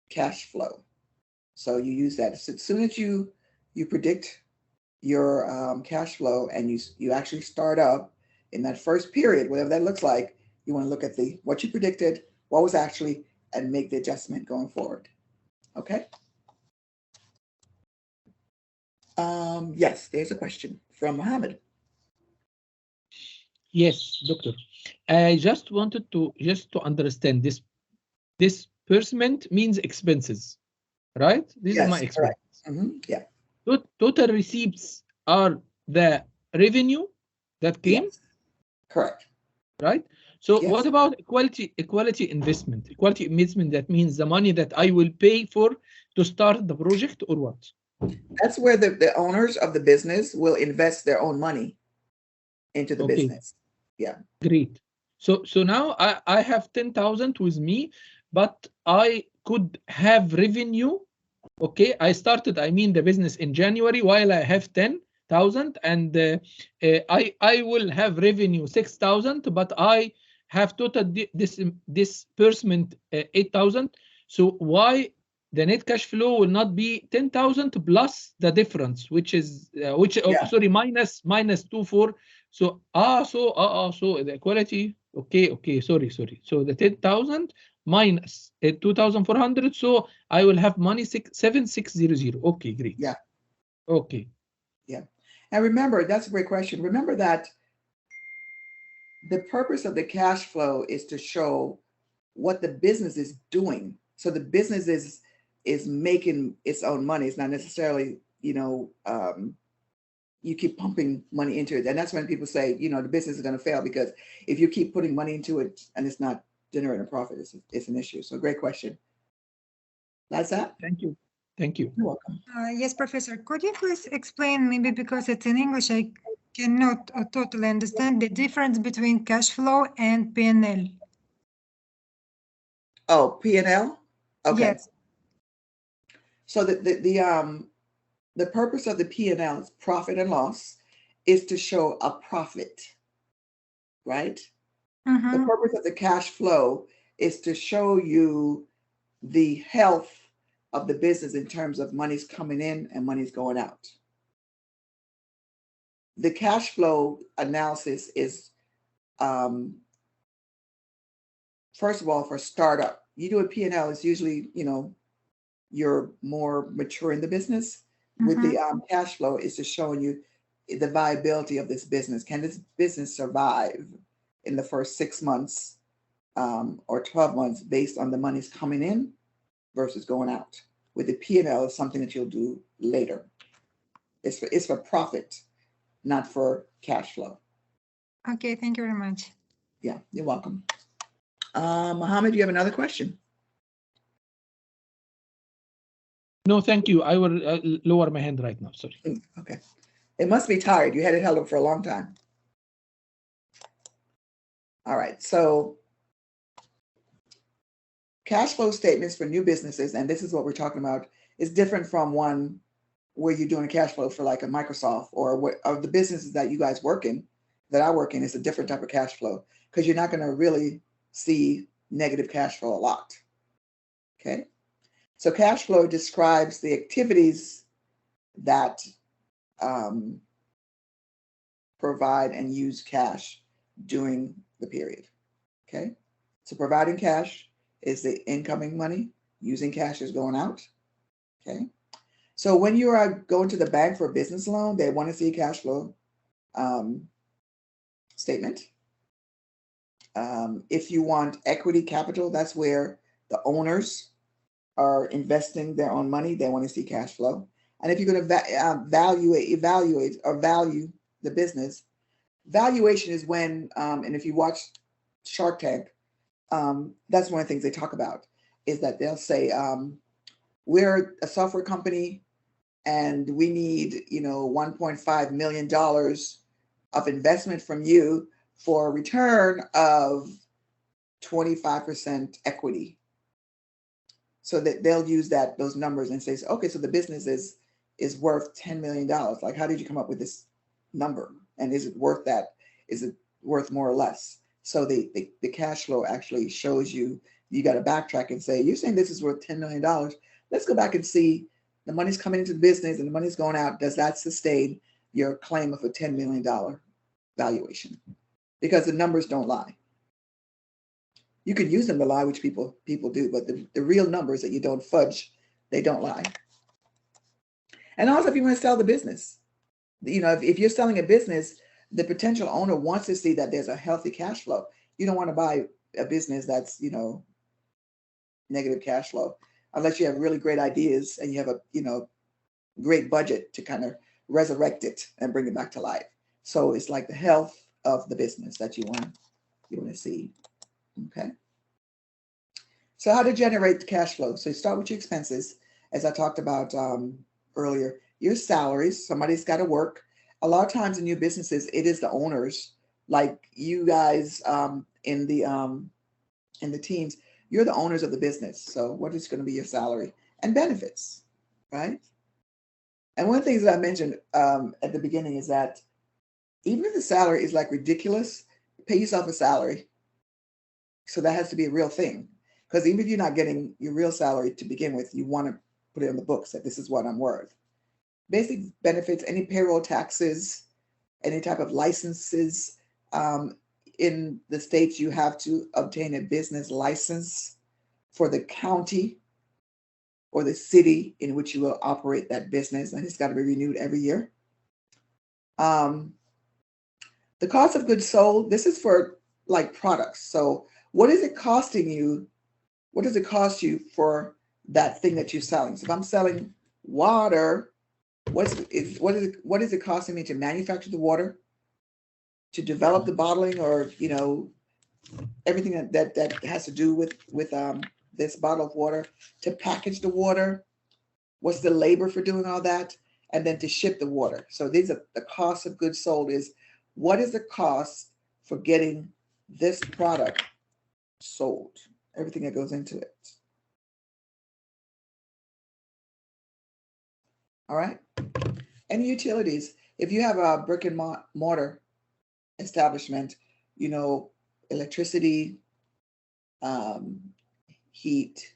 cash flow. So you use that. So as soon as you predict your cash flow and you actually start up in that first period, whatever that looks like, you want to look at what you predicted, what was actually, and make the adjustment going forward. Okay. Yes, there's a question from Mohammed. Yes, doctor. I just wanted to understand this. Disbursement means expenses, right? This is my expense. Yeah. Total receipts are the revenue that came. Yes. Correct. Right. So Yes. what about equality investment? Equality investment, that means the money that I will pay for to start the project, or what? That's where the owners of the business will invest their own money into the business. Yeah. Great. So now I have 10,000 with me, but I could have revenue. Okay, I started, the business in January while I have 10,000, and I will have revenue 6,000, but I have total disbursement 8,000. So why the net cash flow will not be 10,000 plus the difference, which is minus 2,400. So so the equality. Okay, sorry. So the 10,000 minus 2,400. So I will have money 7,600. Okay, great. Yeah. Okay. Yeah. And remember, that's a great question. Remember that the purpose of the cash flow is to show what the business is doing. So the business is making its own money. It's not necessarily, you keep pumping money into it. And that's when people say, the business is going to fail, because if you keep putting money into it and it's not generating a profit, it's an issue. So great question. That's that. Thank you. Thank you. You're welcome. Yes, Professor, could you please explain, maybe because it's in English, I cannot totally understand the difference between cash flow and P&L. Oh, P&L? Okay. Yes. So the purpose of the P&L, profit and loss, is to show a profit, right? The purpose of the cash flow is to show you the health of the business in terms of money's coming in and money's going out. The cash flow analysis is, first of all, for startup. You do a P&L, it's usually, you're more mature in the business. With the cash flow, is just showing you the viability of this business. Can this business survive in the first 6 months or 12 months based on the money's coming in versus going out? With the P&L, it's something that you'll do later. It's for profit, not for cash flow. Okay, thank you very much. Yeah, you're welcome. Mohammed, you have another question? No, thank you. I will lower my hand right now. Sorry. Okay. It must be tired. You had it held up for a long time. All right. So cash flow statements for new businesses, and this is what we're talking about, is different from one where you're doing a cash flow for like a Microsoft or the businesses that you guys work in, that I work in. It's a different type of cash flow, because you're not going to really see negative cash flow a lot. Okay. So cash flow describes the activities that provide and use cash during the period. Okay. So providing cash is the incoming money. Using cash is going out. Okay. So when you are going to the bank for a business loan, they want to see a cash flow statement. If you want equity capital, that's where the owners are investing their own money. They want to see cash flow. And if you're going to evaluate or value the business, valuation is when, and if you watch Shark Tank, that's one of the things they talk about, is that they'll say, we're a software company and we need, $1.5 million of investment from you for a return of 25% equity. So that they'll use those numbers and say, okay, so the business is worth $10 million. Like, how did you come up with this number? And is it worth that? Is it worth more or less? So the cash flow actually shows you got to backtrack and say, you're saying this is worth $10 million. Let's go back and see the money's coming into the business and the money's going out. Does that sustain your claim of a $10 million valuation? Because the numbers don't lie. You can use them to lie, which people do, but the real numbers that you don't fudge, they don't lie. And also, if you want to sell the business, if you're selling a business, the potential owner wants to see that there's a healthy cash flow. You don't want to buy a business that's, negative cash flow, unless you have really great ideas and you have a, great budget to kind of resurrect it and bring it back to life. So it's like the health of the business that you want to see. Okay. So how to generate the cash flow? So you start with your expenses, as I talked about earlier. Your salaries. Somebody's got to work. A lot of times in new businesses, it is the owners, like you guys in the teams. You're the owners of the business. So what is going to be your salary and benefits, right? And one of the things that I mentioned at the beginning is that even if the salary is like ridiculous, pay yourself a salary. So that has to be a real thing. Because even if you're not getting your real salary to begin with, you want to put it on the books that this is what I'm worth. Basic benefits, any payroll taxes, any type of licenses. In the States, you have to obtain a business license for the county or the city in which you will operate that business. And it's got to be renewed every year. The cost of goods sold, this is for like products. So what is it costing you? What does it cost you for that thing that you're selling? So if I'm selling water, what is it costing me to manufacture the water, to develop the bottling, or everything that has to do with this bottle of water, to package the water? What's the labor for doing all that? And then to ship the water. So these are the cost of goods sold. Is what is the cost for getting this product sold? Everything that goes into it. All right. And utilities. If you have a brick and mortar establishment, electricity, heat,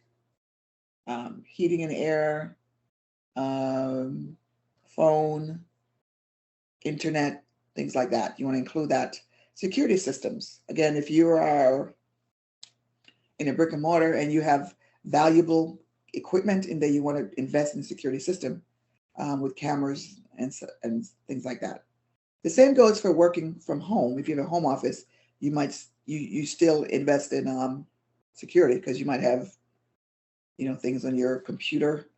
heating and air, phone, internet, things like that. You want to include that. Security systems. Again, if you are in a brick and mortar and you have valuable equipment and then you want to invest in a security system with cameras and things like that. The same goes for working from home. If you have a home office, you might you still invest in security, because you might have things on your computer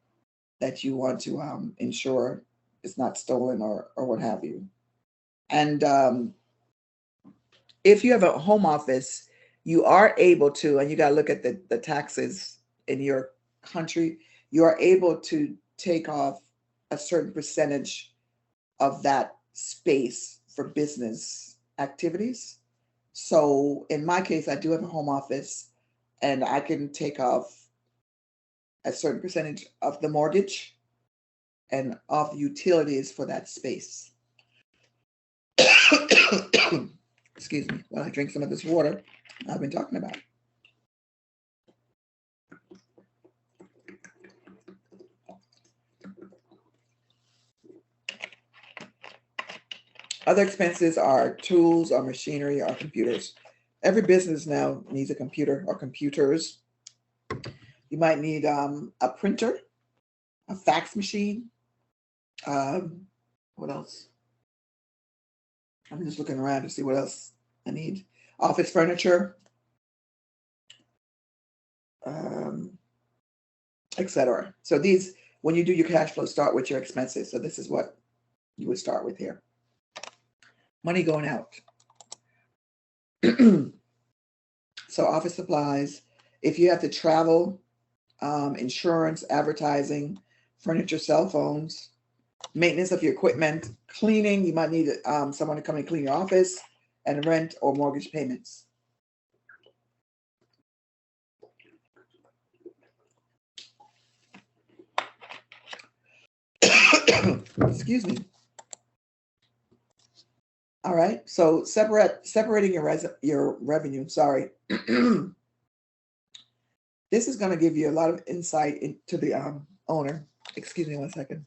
that you want to ensure it's not stolen or what have you. And if you have a home office, you are able to, and you got to look at the taxes in your country, you are able to take off a certain percentage of that space for business activities. So in my case, I do have a home office, and I can take off a certain percentage of the mortgage and of the utilities for that space. Excuse me, while I drink some of this water I've been talking about. Other expenses are tools or machinery or computers. Every business now needs a computer or computers. You might need a printer, a fax machine. What else? I'm just looking around to see what else I need. Office furniture, etc. So these, when you do your cash flow, start with your expenses. So this is what you would start with here. Money going out. So office supplies. If you have to travel, insurance, advertising, furniture, cell phones, maintenance of your equipment, cleaning. You might need someone to come and clean your office, and rent or mortgage payments. Excuse me. All right. So separating your revenue. Sorry. This is going to give you a lot of insight into the owner. Excuse me 1 second.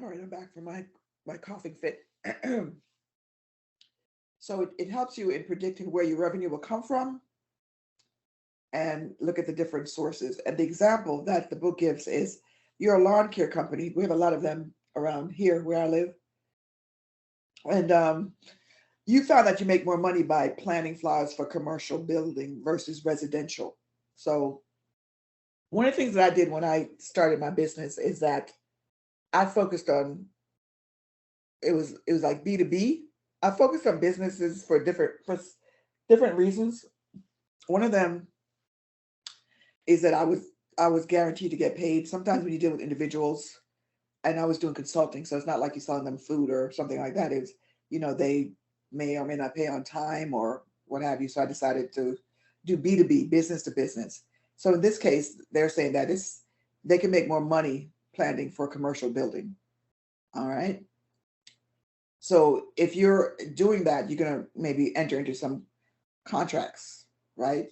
All right, I'm back from my coughing fit. So it helps you in predicting where your revenue will come from and look at the different sources. And the example that the book gives is you're a lawn care company. We have a lot of them around here where I live. And you found that you make more money by planting flowers for commercial building versus residential. So one of the things that I did when I started my business is that I focused on, it was like B2B. I focused on businesses for different reasons. One of them is that I was guaranteed to get paid. Sometimes when you deal with individuals, and I was doing consulting, so it's not like you're selling them food or something like that. It's, they may or may not pay on time or what have you. So I decided to do B2B, business to business. So in this case, they're saying that they can make more money planting for a commercial building. All right. So if you're doing that, you're going to maybe enter into some contracts, right?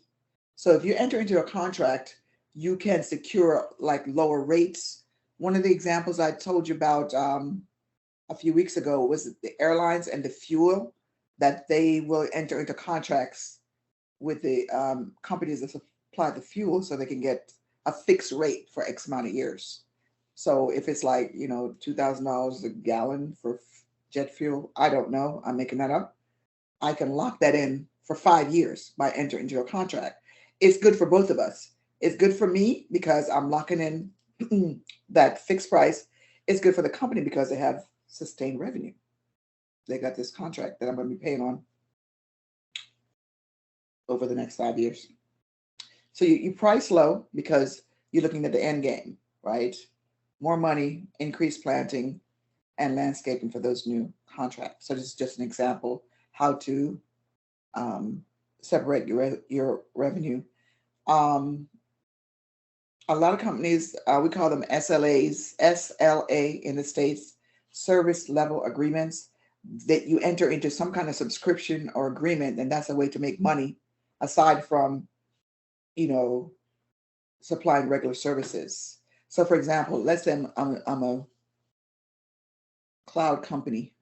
So if you enter into a contract, you can secure like lower rates. One of the examples I told you about a few weeks ago was the airlines and the fuel, that they will enter into contracts with the companies that supply the fuel so they can get a fixed rate for X amount of years. So if it's like, $2,000 a gallon for jet fuel, I don't know, I'm making that up, I can lock that in for 5 years by entering into a contract. It's good for both of us. It's good for me because I'm locking in that fixed price. It's good for the company because they have sustained revenue. They got this contract that I'm going to be paying on over the next 5 years. So you price low because you're looking at the end game, right? More money, increased planting, and landscaping for those new contracts. So this is just an example how to separate your revenue. A lot of companies, we call them SLAs, SLA in the States, service level agreements, that you enter into some kind of subscription or agreement, and that's a way to make money aside from, supplying regular services. So for example, let's say I'm a cloud company,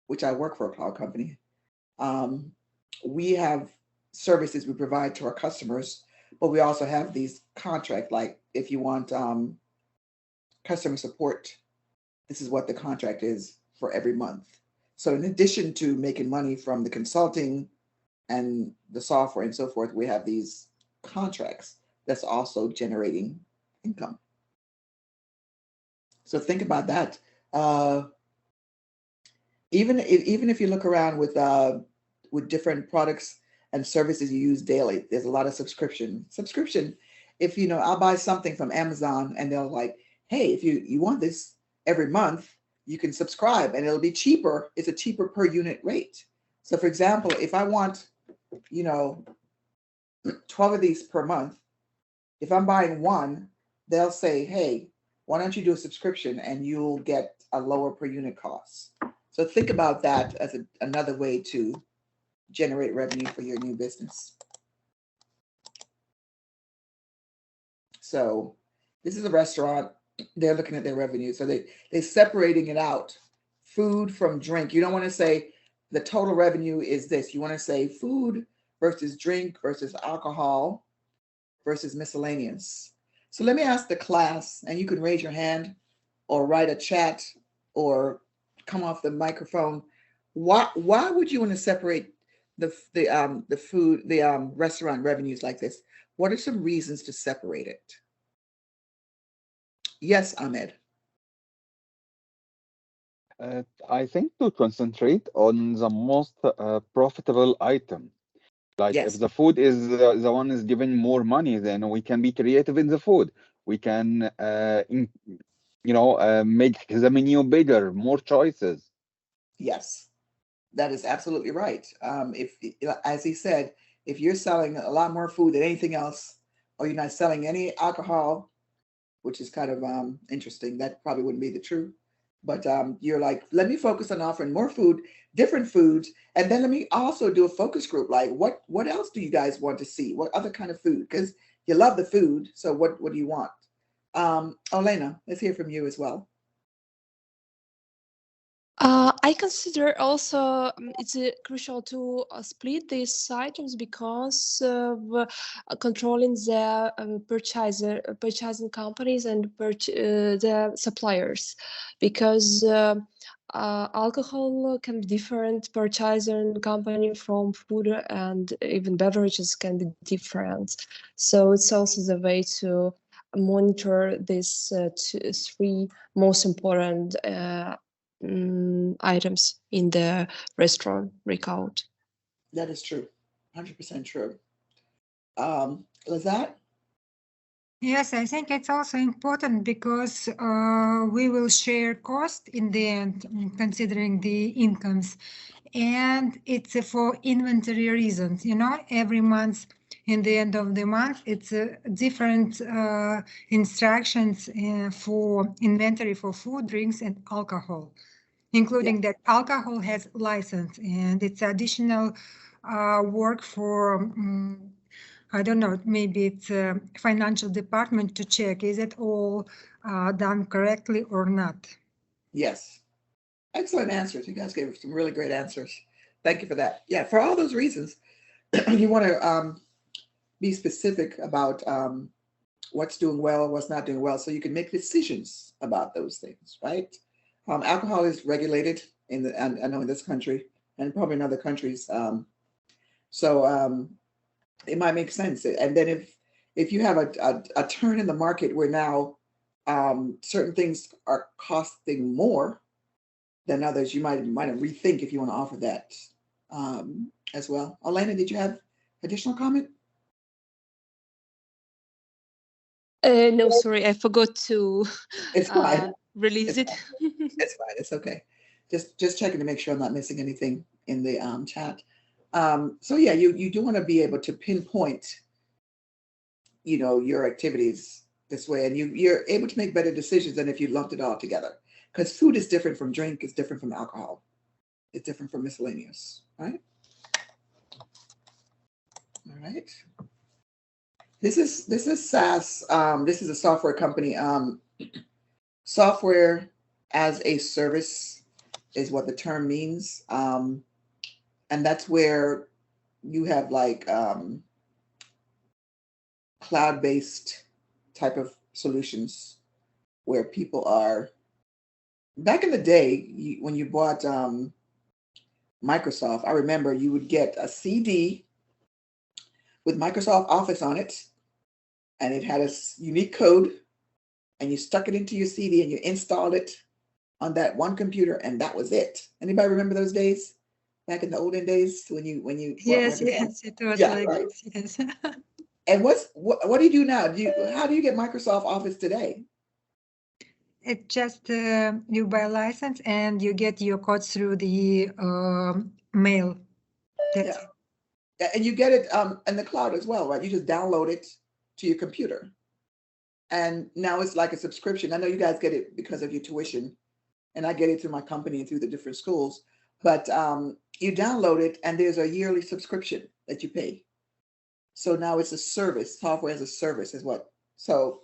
which I work for a cloud company. We have services we provide to our customers, but we also have these contracts, like if you want customer support, this is what the contract is for every month. So in addition to making money from the consulting and the software and so forth, we have these contracts that's also generating income. So think about that. Even if you look around with different products and services you use daily, there's a lot of subscription. If I'll buy something from Amazon and they're like, hey, if you want this every month, you can subscribe and it'll be cheaper. It's a cheaper per unit rate. So for example, if I want 12 of these per month, if I'm buying one, they'll say, hey, why don't you do a subscription and you'll get a lower per unit cost. So think about that as another way to generate revenue for your new business. So this is a restaurant. They're looking at their revenue. So they're separating it out. Food from drink. You don't want to say the total revenue is this. You want to say food versus drink versus alcohol versus miscellaneous. So let me ask the class, and you can raise your hand or write a chat or come off the microphone. Why would you want to separate the restaurant revenues like this? What are some reasons to separate it? Yes, Ahmed. I think to concentrate on the most profitable item. Like Yes. if the food is the one is giving more money, then we can be creative in the food. We can, make the menu bigger, more choices. Yes, that is absolutely right. If, as he said, if you're selling a lot more food than anything else, or you're not selling any alcohol, which is kind of interesting, that probably wouldn't be the truth. But you're like, let me focus on offering more food, different foods, and then let me also do a focus group. Like, what else do you guys want to see? What other kind of food? Because you love the food, so what do you want? Olena, let's hear from you as well. I consider also it's crucial to split these items because of controlling the purchasing companies and the suppliers, because alcohol can be different purchasing company from food, and even beverages can be different. So it's also the way to monitor these three most important items in the restaurant recount. That is true, 100% true. Lazat? Yes, I think it's also important because we will share cost in the end, considering the incomes, and it's for inventory reasons. Every month in the end of the month. It's different instructions for inventory for food, drinks, and alcohol, including that alcohol has license, and it's additional work for I don't know, maybe it's a financial department to check, is it all done correctly or not? Yes. Excellent answers. You guys gave some really great answers. Thank you for that. Yeah, for all those reasons, you want to be specific about what's doing well, what's not doing well, so you can make decisions about those things, right? Alcohol is regulated I know in this country and probably in other countries. So it might make sense. And then if you have a turn in the market where now certain things are costing more than others, you might rethink if you want to offer that as well. Elena, did you have additional comment? No, sorry, I forgot to It's fine. release it. It's fine. It's okay. Just checking to make sure I'm not missing anything in the chat. So yeah, you do want to be able to pinpoint, your activities this way, and you're able to make better decisions than if you lumped it all together. Because food is different from drink, it's different from alcohol, it's different from miscellaneous, right? All right. This is SaaS. This is a software company. Software as a service is what the term means. And that's where you have like cloud-based type of solutions where people are. Back in the day, when you bought Microsoft, I remember you would get a CD with Microsoft Office on it, and it had a unique code, and you stuck it into your CD and you installed it on that one computer, and that was it. Anybody remember those days? Back in the olden days when you Yes, it was like right. this, yes. And what do you do now? How do you get Microsoft Office today? It just you buy a license and you get your code through the mail. That's it. Yeah, and you get it in the cloud as well, right? You just download it to your computer, and now it's like a subscription. I know you guys get it because of your tuition, and I get it through my company and through the different schools. But you download it, and there's a yearly subscription that you pay. So now it's a service. Software as a service is what. So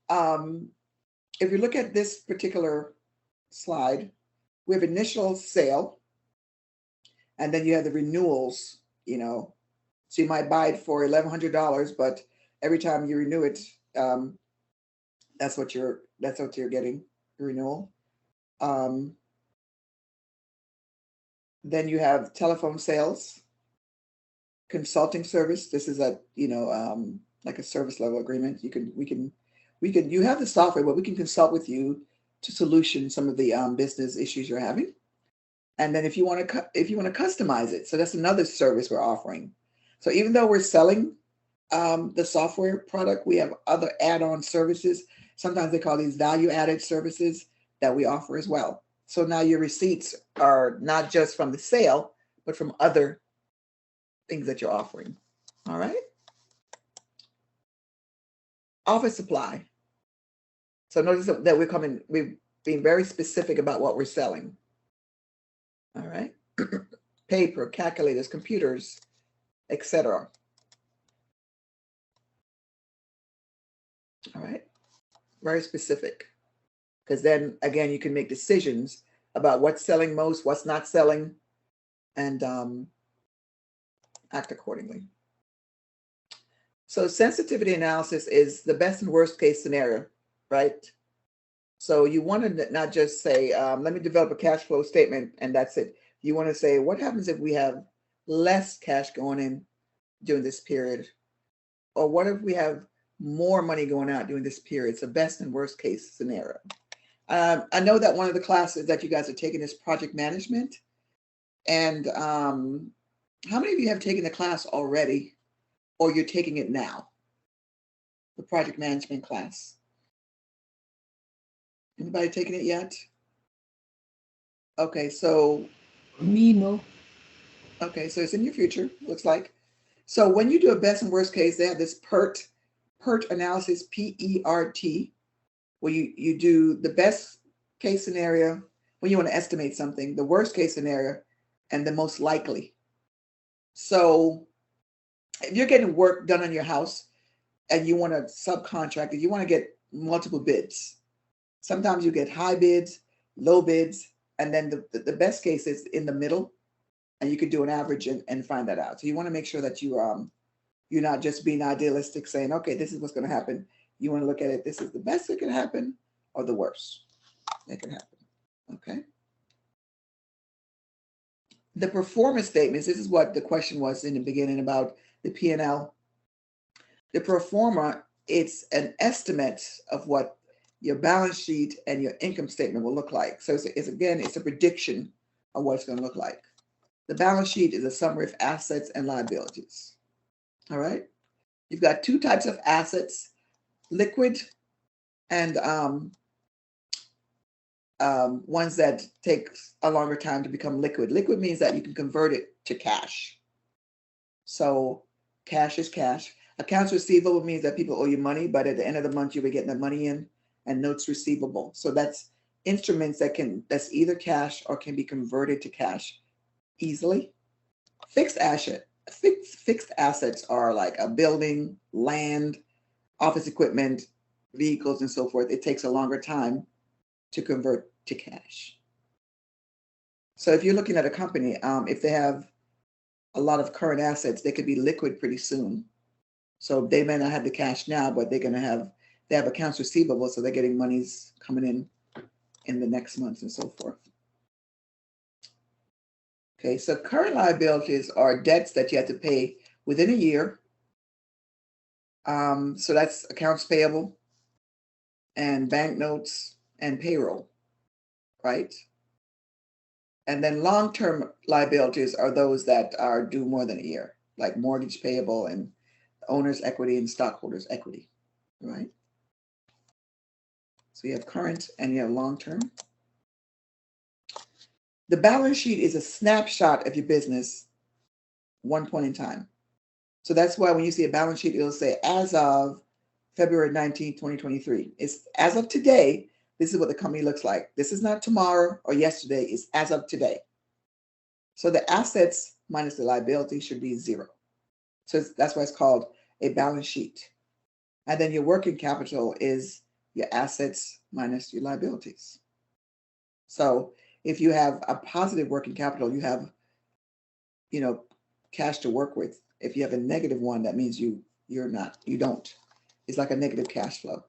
if you look at this particular slide, we have initial sale, and then you have the renewals, So you might buy it for $1,100, but every time you renew it, that's what you're getting, the renewal. Then you have telephone sales, consulting service. This is like a service level agreement. You have the software, but we can consult with you to solution some of the business issues you're having. And then if you want to customize it, so that's another service we're offering. So even though we're selling the software product, we have other add-on services. Sometimes they call these value-added services that we offer as well. So now your receipts are not just from the sale, but from other things that you're offering. All right. Office supply. So notice that we've been very specific about what we're selling. All right. Paper, calculators, computers, etc. All right. Very specific. Because then again, you can make decisions about what's selling most, what's not selling, and act accordingly. So sensitivity analysis is the best and worst case scenario, right? So you want to not just say, let me develop a cash flow statement and that's it. You want to say, what happens if we have less cash going in during this period? Or what if we have more money going out during this period? It's the best and worst case scenario. I know that one of the classes that you guys are taking is project management. And how many of you have taken the class already, or you're taking it now? The project management class. Anybody taking it yet? Okay, so Me, no. okay, so it's in your future, looks like. So when you do a best and worst case, they have this PERT analysis, PERT, where you do the best case scenario when you want to estimate something, the worst case scenario, and the most likely. So if you're getting work done on your house and you want to subcontract it, you want to get multiple bids. Sometimes you get high bids, low bids, and then the best case is in the middle, and you could do an average and find that out. So you want to make sure that you're not just being idealistic saying, okay, this is what's going to happen. You want to look at it, this is the best that can happen or the worst that can happen. Okay. The performance statements, this is what the question was in the beginning about the P&L. The pro forma, it's an estimate of what your balance sheet and your income statement will look like. So it's a prediction of what it's going to look like. The balance sheet is a summary of assets and liabilities. All right. You've got two types of assets, liquid and ones that take a longer time to become liquid. Liquid means that you can convert it to cash. So cash is cash. Accounts receivable means that people owe you money, but at the end of the month, you'll be getting the money in, and notes receivable. So that's instruments that's either cash or can be converted to cash easily. Fixed assets are like a building, land, office equipment, vehicles, and so forth. It takes a longer time to convert to cash. So if you're looking at a company, if they have a lot of current assets, they could be liquid pretty soon. So they may not have the cash now, but they have accounts receivable, so they're getting monies coming in the next months and so forth. Okay, so current liabilities are debts that you have to pay within a year. So that's accounts payable and banknotes and payroll, right? And then long-term liabilities are those that are due more than a year, like mortgage payable and owner's equity and stockholders' equity, right? So you have current and you have long-term. The balance sheet is a snapshot of your business, one point in time. So that's why when you see a balance sheet, it'll say as of February 19, 2023. It's as of today, this is what the company looks like. This is not tomorrow or yesterday, it's as of today. So the assets minus the liability should be zero. So that's why it's called a balance sheet. And then your working capital is your assets minus your liabilities. So if you have a positive working capital, you have, cash to work with. If you have a negative one, that means you don't. It's like a negative cash flow.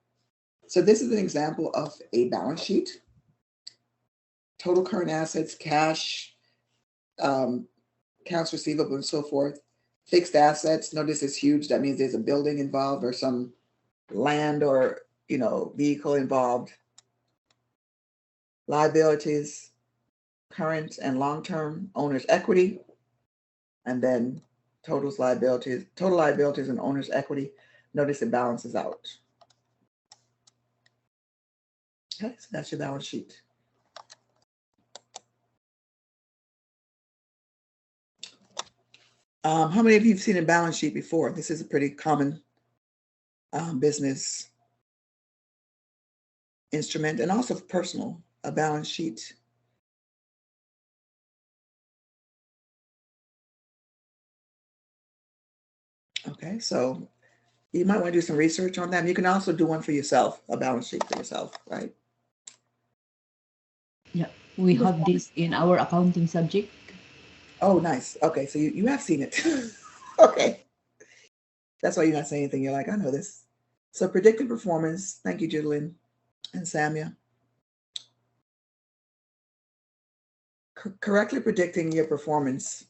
So this is an example of a balance sheet. Total current assets, cash, accounts receivable, and so forth. Fixed assets, notice it's huge. That means there's a building involved or some land or, vehicle involved. Liabilities, current and long-term, owner's equity, and then total liabilities and owner's equity. Notice it balances out. Okay, so that's your balance sheet. How many of you have seen a balance sheet before? This is a pretty common business instrument and also personal, a balance sheet. Okay, so you might want to do some research on them. You can also do one for yourself, a balance sheet for yourself, right? Yeah, we have this in our accounting subject. Oh, nice. Okay, so you have seen it. Okay. That's why you're not saying anything. You're like, I know this. So predicted performance. Thank you, Judalyn and Samia. Correctly predicting your performance.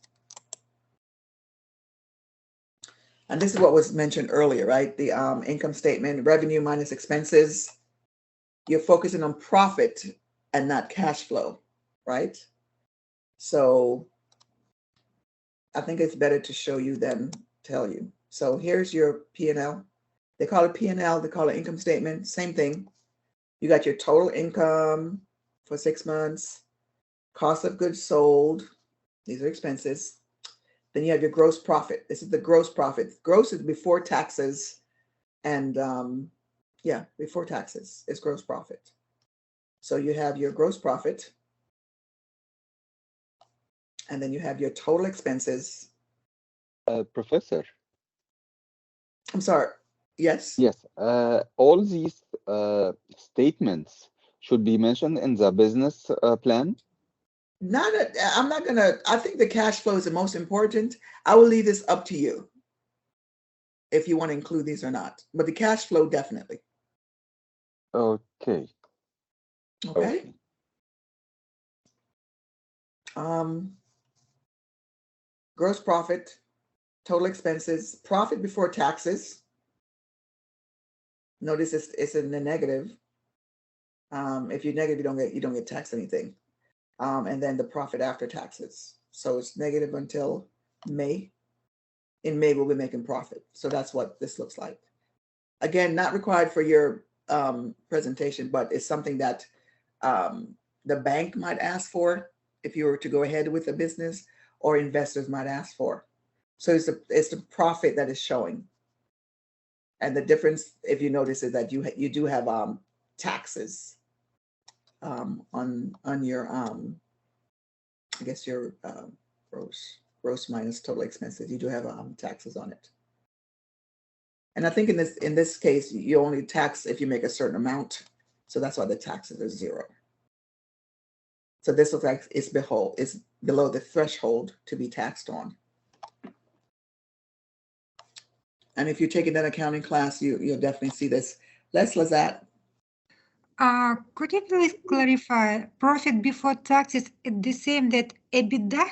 And this is what was mentioned earlier, right? The income statement, revenue minus expenses. You're focusing on profit and not cash flow, right? So I think it's better to show you than tell you. So here's your P&L. They call it P&L. They call it income statement. Same thing. You got your total income for 6 months. Cost of goods sold. These are expenses. Then you have your gross profit. This is the gross profit. Gross is before taxes, and yeah, before taxes is gross profit. So you have your gross profit, and then you have your total expenses. Professor. I'm sorry. Yes. Yes. All these statements should be mentioned in the business plan. I'm not gonna. I think the cash flow is the most important. I will leave this up to you if you want to include these or not. But the cash flow definitely. Okay. Okay. Gross profit, total expenses, profit before taxes. Notice it's in the negative. If you're negative, you don't get taxed anything. And then the profit after taxes. So it's negative until May. In May, we'll be making profit. So that's what this looks like. Again, not required for your presentation, but it's something that the bank might ask for if you were to go ahead with a business, or investors might ask for. So it's the profit that is showing. And the difference, if you notice, is that you do have taxes on your I guess your gross minus total expenses. You do have taxes on it. And I think in this case, you only tax if you make a certain amount. So that's why the taxes are 0. So this looks like it's below the threshold to be taxed on. And if you're taking that accounting class, you'll definitely see this. Les Lazat. Could you please clarify, profit before taxes is the same that EBITDA?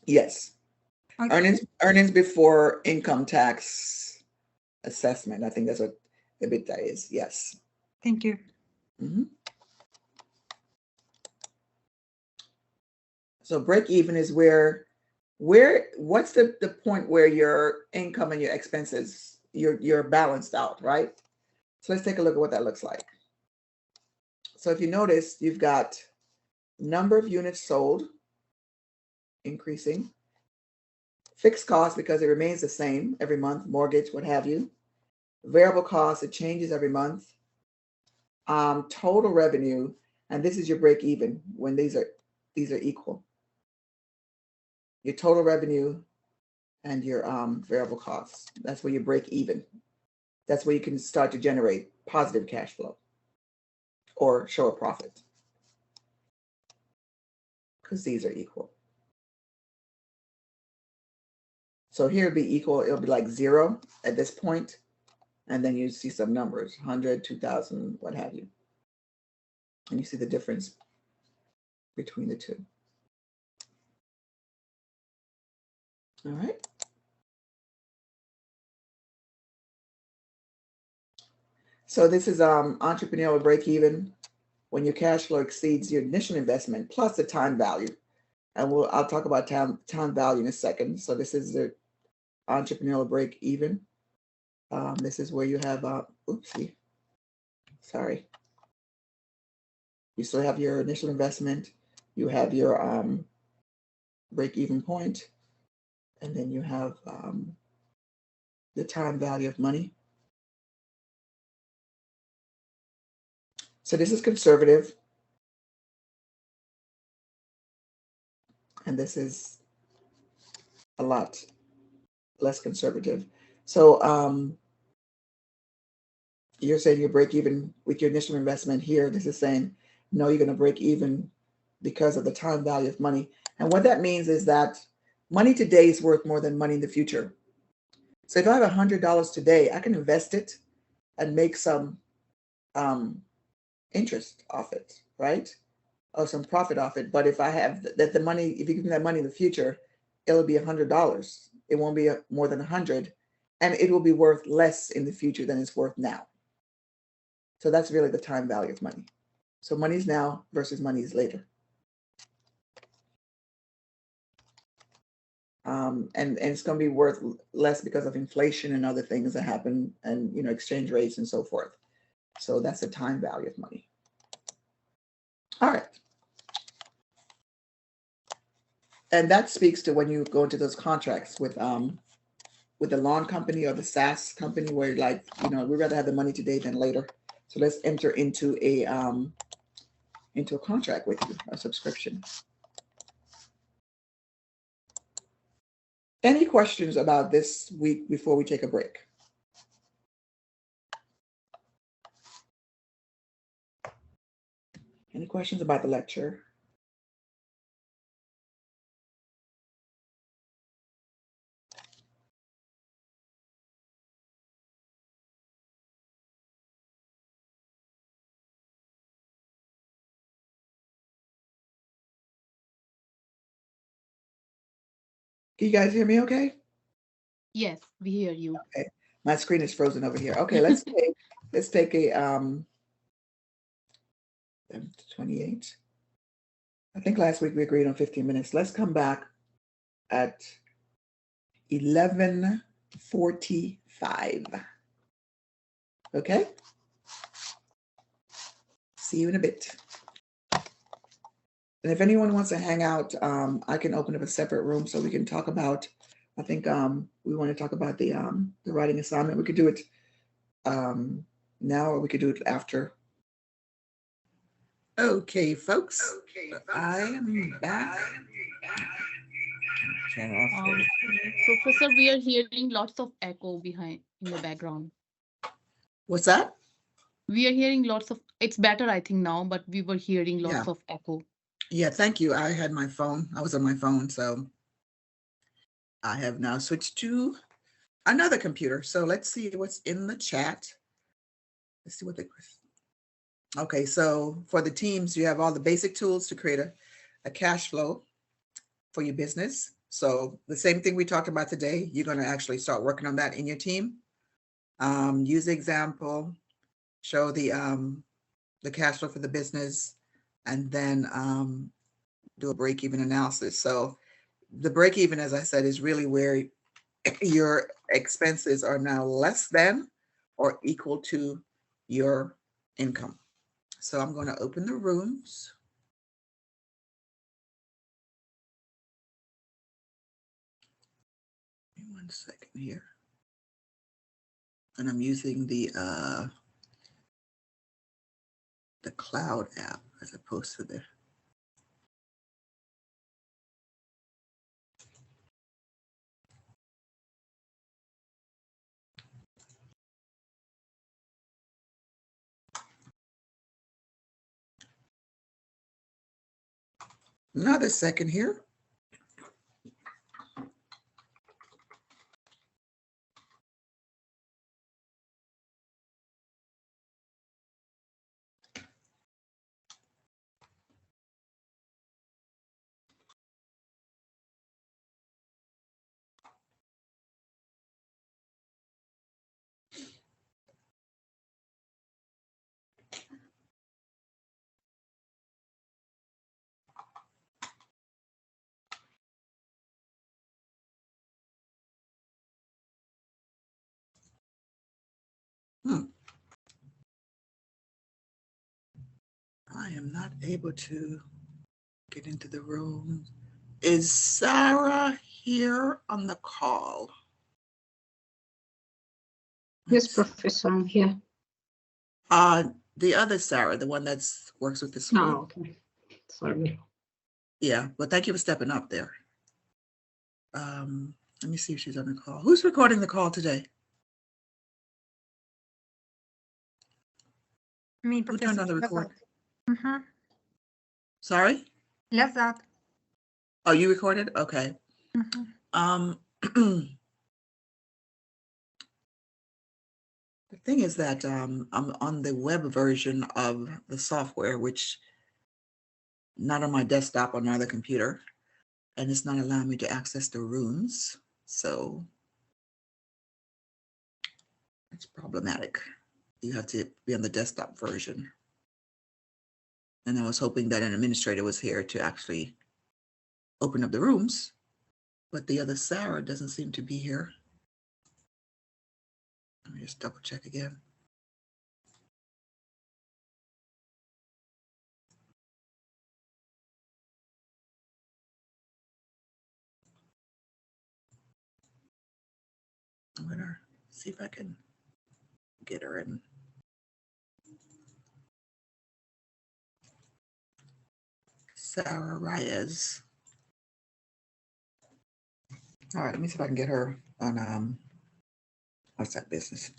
Yes. Okay. Earnings before income tax assessment. I think that's what EBITDA is. Yes. Thank you. So break even is what's the point where your income and your expenses, you're balanced out, right? So let's take a look at what that looks like. So if you notice, you've got number of units sold increasing, fixed costs because it remains the same every month, mortgage, what have you, variable costs, it changes every month, total revenue, and this is your break even when these are equal. Your total revenue and your variable costs. That's where you break even. That's where you can start to generate positive cash flow or show a profit, because these are equal. So here it'll be equal. It'll be like 0 at this point, and then you see some numbers, 100, 2,000, what have you. And you see the difference between the two. All right. So this is entrepreneurial break even when your cash flow exceeds your initial investment plus the time value. And I'll talk about time value in a second. So this is the entrepreneurial break even. This is where you have oopsie. Sorry. You still have your initial investment. You have your break even point, and then you have the time value of money. So this is conservative, and this is a lot less conservative. So you're saying you break even with your initial investment here. This is saying, no, you're going to break even because of the time value of money. And what that means is that money today is worth more than money in the future. So if I have $100 today, I can invest it and make some interest off it, right? Or some profit off it. But if I have the money, if you give me that money in the future, it'll be $100. It won't be more than 100, and it will be worth less in the future than it's worth now. So that's really the time value of money. So money's now versus money's later. And it's going to be worth less because of inflation and other things that happen, and exchange rates and so forth. So that's the time value of money. All right. And that speaks to when you go into those contracts with the lawn company or the SaaS company, where like, you know, we'd rather have the money today than later. So let's enter into a contract with you, a subscription. Any questions about this week before we take a break? Any questions about the lecture? Can you guys hear me okay? Yes, we hear you. Okay. My screen is frozen over here. Okay, let's take a 28. I think last week we agreed on 15 minutes. Let's come back at 11:45. Okay? See you in a bit. And if anyone wants to hang out, I can open up a separate room so we can talk about, I think we want to talk about the writing assignment. We could do it now, or we could do it after. Okay, folks. I am back. Turn off the- Professor, we are hearing lots of echo behind in the background. What's that? We are hearing lots of, it's better, I think, now, but we were hearing lots Yeah. of echo. Yeah, thank you. I had my phone. I was on my phone, so I have now switched to another computer. So let's see what's in the chat. Let's see what they. Okay, so for the teams, you have all the basic tools to create a cash flow for your business. So the same thing we talked about today, you're going to actually start working on that in your team. Use the example, show the cash flow for the business, and then do a break-even analysis. So the break-even, as I said, is really where your expenses are now less than or equal to your income. So I'm going to open the rooms. Give me 1 second here. And I'm using the cloud app as opposed to the another second here. I am not able to get into the room. Is Sarah here on the call? Yes, Professor, I'm here. The other Sarah, the one that works with the school. Oh, okay. Sorry. Yeah, but thank you for stepping up there. Let me see if she's on the call. Who's recording the call today? Me, Who turned on the Professor. record? Mm-hmm. Sorry? Lazat. Oh, you recorded? Okay. Mm-hmm. The thing is that I'm on the web version of the software, which not on my desktop on my other computer, and it's not allowing me to access the rooms. So it's problematic. You have to be on the desktop version. And I was hoping that an administrator was here to actually open up the rooms, but the other Sarah doesn't seem to be here. Let me just double check again. I'm gonna see if I can get her in. Sarah Reyes. All right, let me see if I can get her on what's that business?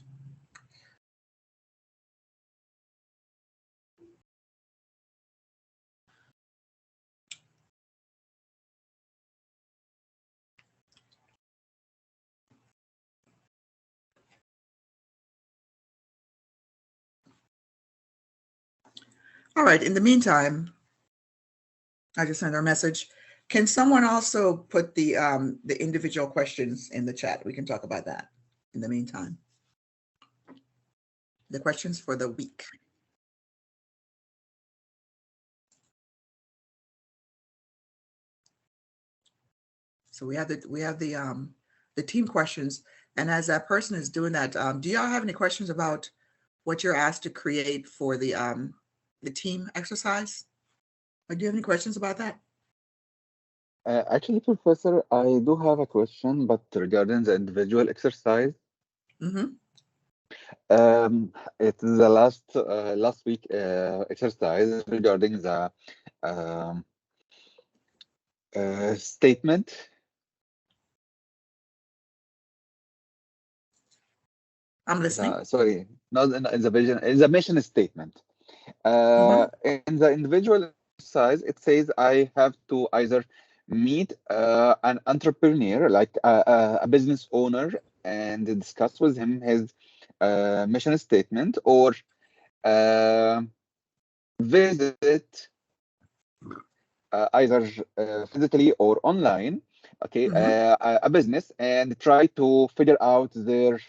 All right, in the meantime, I just sent her a message. Can someone also put the individual questions in the chat? We can talk about that in the meantime. The questions for the week. So we have the team questions, and as that person is doing that, do y'all have any questions about what you're asked to create for the team exercise? Or do you have any questions about that? Actually, Professor, I do have a question, but regarding the individual exercise. Mm-hmm. It's the last week exercise regarding the statement. I'm listening. Sorry, not in the vision, in the mission statement. In the individual exercise, it says I have to either meet an entrepreneur, like a business owner, and discuss with him his mission statement, or visit either physically or online, okay, a business, and try to figure out their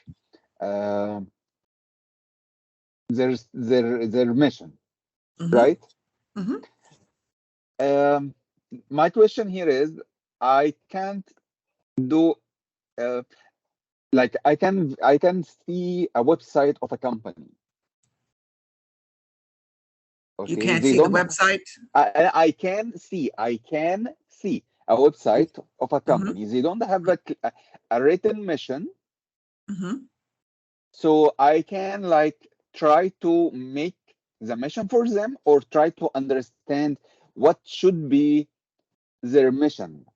mission, right? My question here is, I can't do like I can see a website of a company. Okay, you can't see the website. I can see a website of a company. They don't have a written mission, so I can like try to make the mission for them, or try to understand what should be their mission.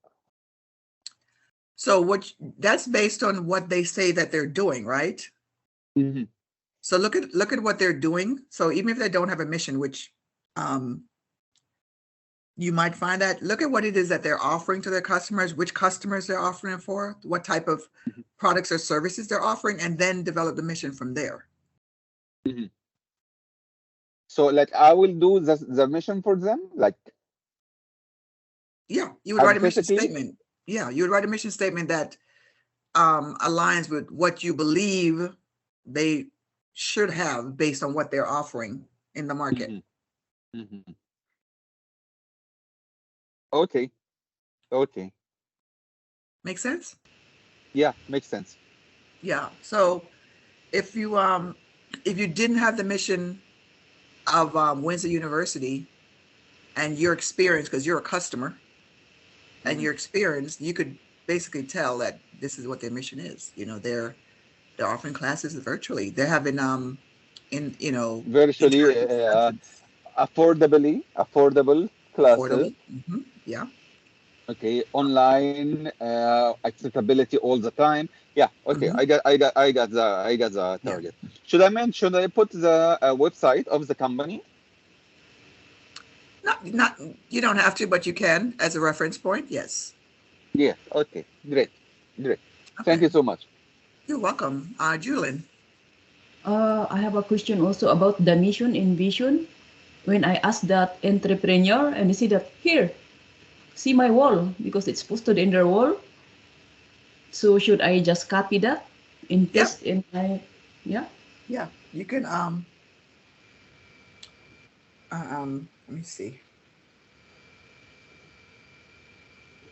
So that's based on what they say that they're doing, right? So look at what they're doing. So even if they don't have a mission, which you might find that, look at what it is that they're offering to their customers, which customers they're offering for, what type of products or services they're offering, and then develop the mission from there. So like I will do the mission for them, like. Yeah, you would write a mission statement. Yeah, you would write a mission statement that aligns with what you believe they should have based on what they're offering in the market. Okay. Makes sense? Yeah, makes sense. Yeah. So if you didn't have the mission of Windsor University and your experience, because you're a customer and your experience, you could basically tell that this is what their mission is. You know, they're offering classes virtually. They're having virtually affordable classes. Yeah. Okay, online accessibility all the time. Yeah. Okay, I got the target. Yeah. Should I put the website of the company? Not you don't have to, but you can as a reference point. Yes. Yeah. Okay. Great. Okay. Thank you so much. You're welcome, Julian. I have a question also about the mission and vision. When I asked that entrepreneur, and he said that here, see my wall, because it's posted in their wall. So should I just copy that and paste in my, Yeah, you can let me see.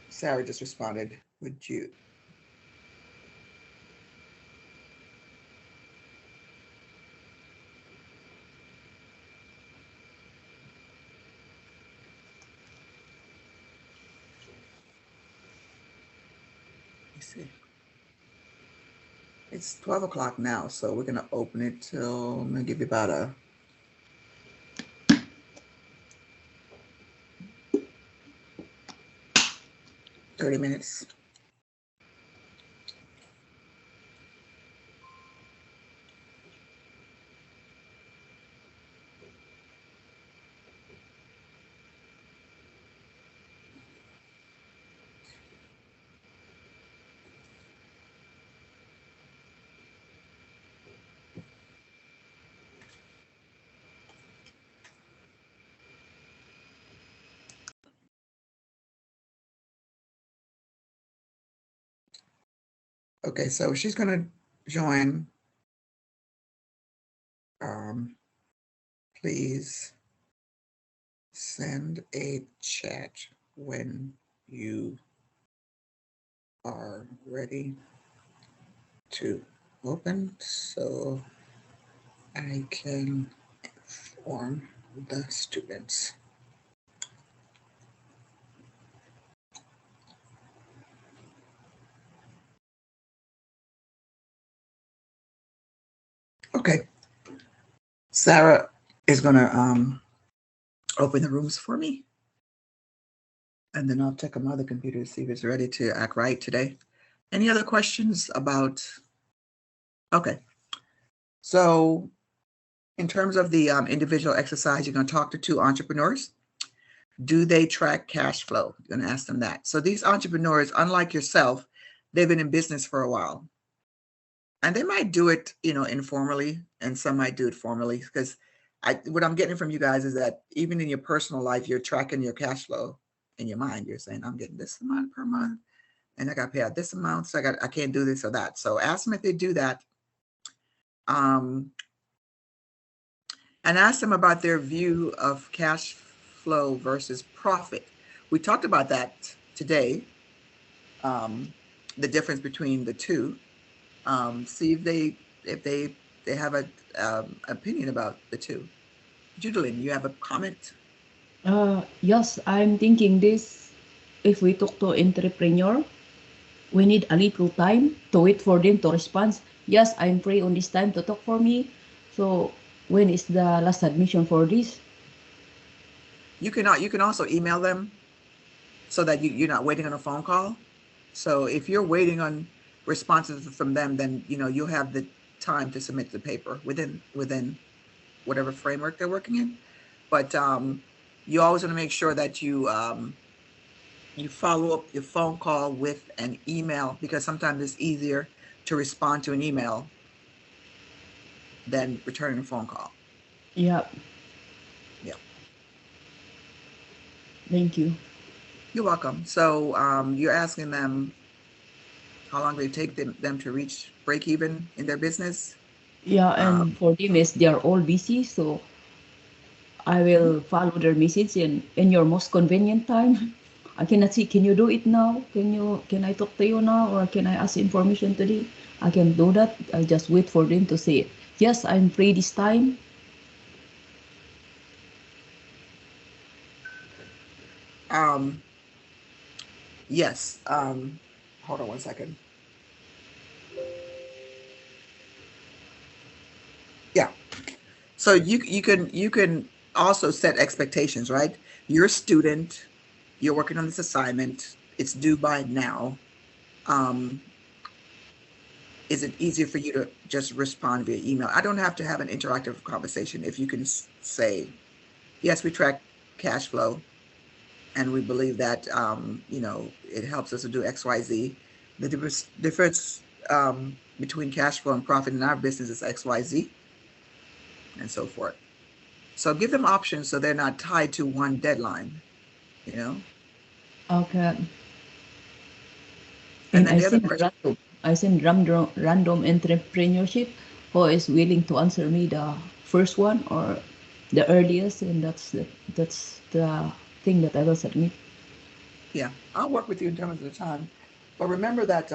Sarah just responded, would you? Let me see. It's 12 o'clock now, so we're gonna open it till, I'm gonna give you about a 30 minutes. Okay, so she's gonna join. Please send a chat when you are ready to open so I can inform the students. Okay. Sarah is gonna open the rooms for me. And then I'll check on my other computer to see if it's ready to act right today. Any other questions about, okay. So in terms of the individual exercise, you're gonna talk to 2 entrepreneurs. Do they track cash flow? You're gonna ask them that. So these entrepreneurs, unlike yourself, they've been in business for a while. And they might do it, informally, and some might do it formally, because what I'm getting from you guys is that even in your personal life, you're tracking your cash flow in your mind. You're saying, I'm getting this amount per month, and I got to pay out this amount, so I can't do this or that. So ask them if they do that, and ask them about their view of cash flow versus profit. We talked about that today, the difference between the two. See if they have an opinion about the two. Judalyn, you have a comment? Yes, I'm thinking this. If we talk to entrepreneur, we need a little time to wait for them to respond. Yes, I'm free on this time to talk for me. So when is the last admission for this? You can also email them so that you're not waiting on a phone call. So if you're waiting on responses from them, then you'll have the time to submit the paper within whatever framework they're working in. But you always want to make sure that you follow up your phone call with an email, because sometimes it's easier to respond to an email than returning a phone call. Yeah. Yeah. Thank you. You're welcome. So you're asking them how long it take them to reach break even in their business? Yeah, and for them, is they are all busy, so I will follow their message in your most convenient time. I cannot see, can you do it now? Can I talk to you now, or can I ask information today? I can do that. I just wait for them to say, yes, I'm free this time. Yes. Hold on one second. Yeah. So you can also set expectations, right? You're a student, you're working on this assignment, it's due by now. Is it easier for you to just respond via email? I don't have to have an interactive conversation. If you can say, yes, we track cash flow, and we believe that it helps us to do XYZ. The difference between cash flow and profit in our business is XYZ, and so forth. So give them options so they're not tied to one deadline, Okay. And And then I send random entrepreneurship who is willing to answer me the first one or the earliest, and that's the thing that I will submit. Yeah, I'll work with you in terms of the time. But remember that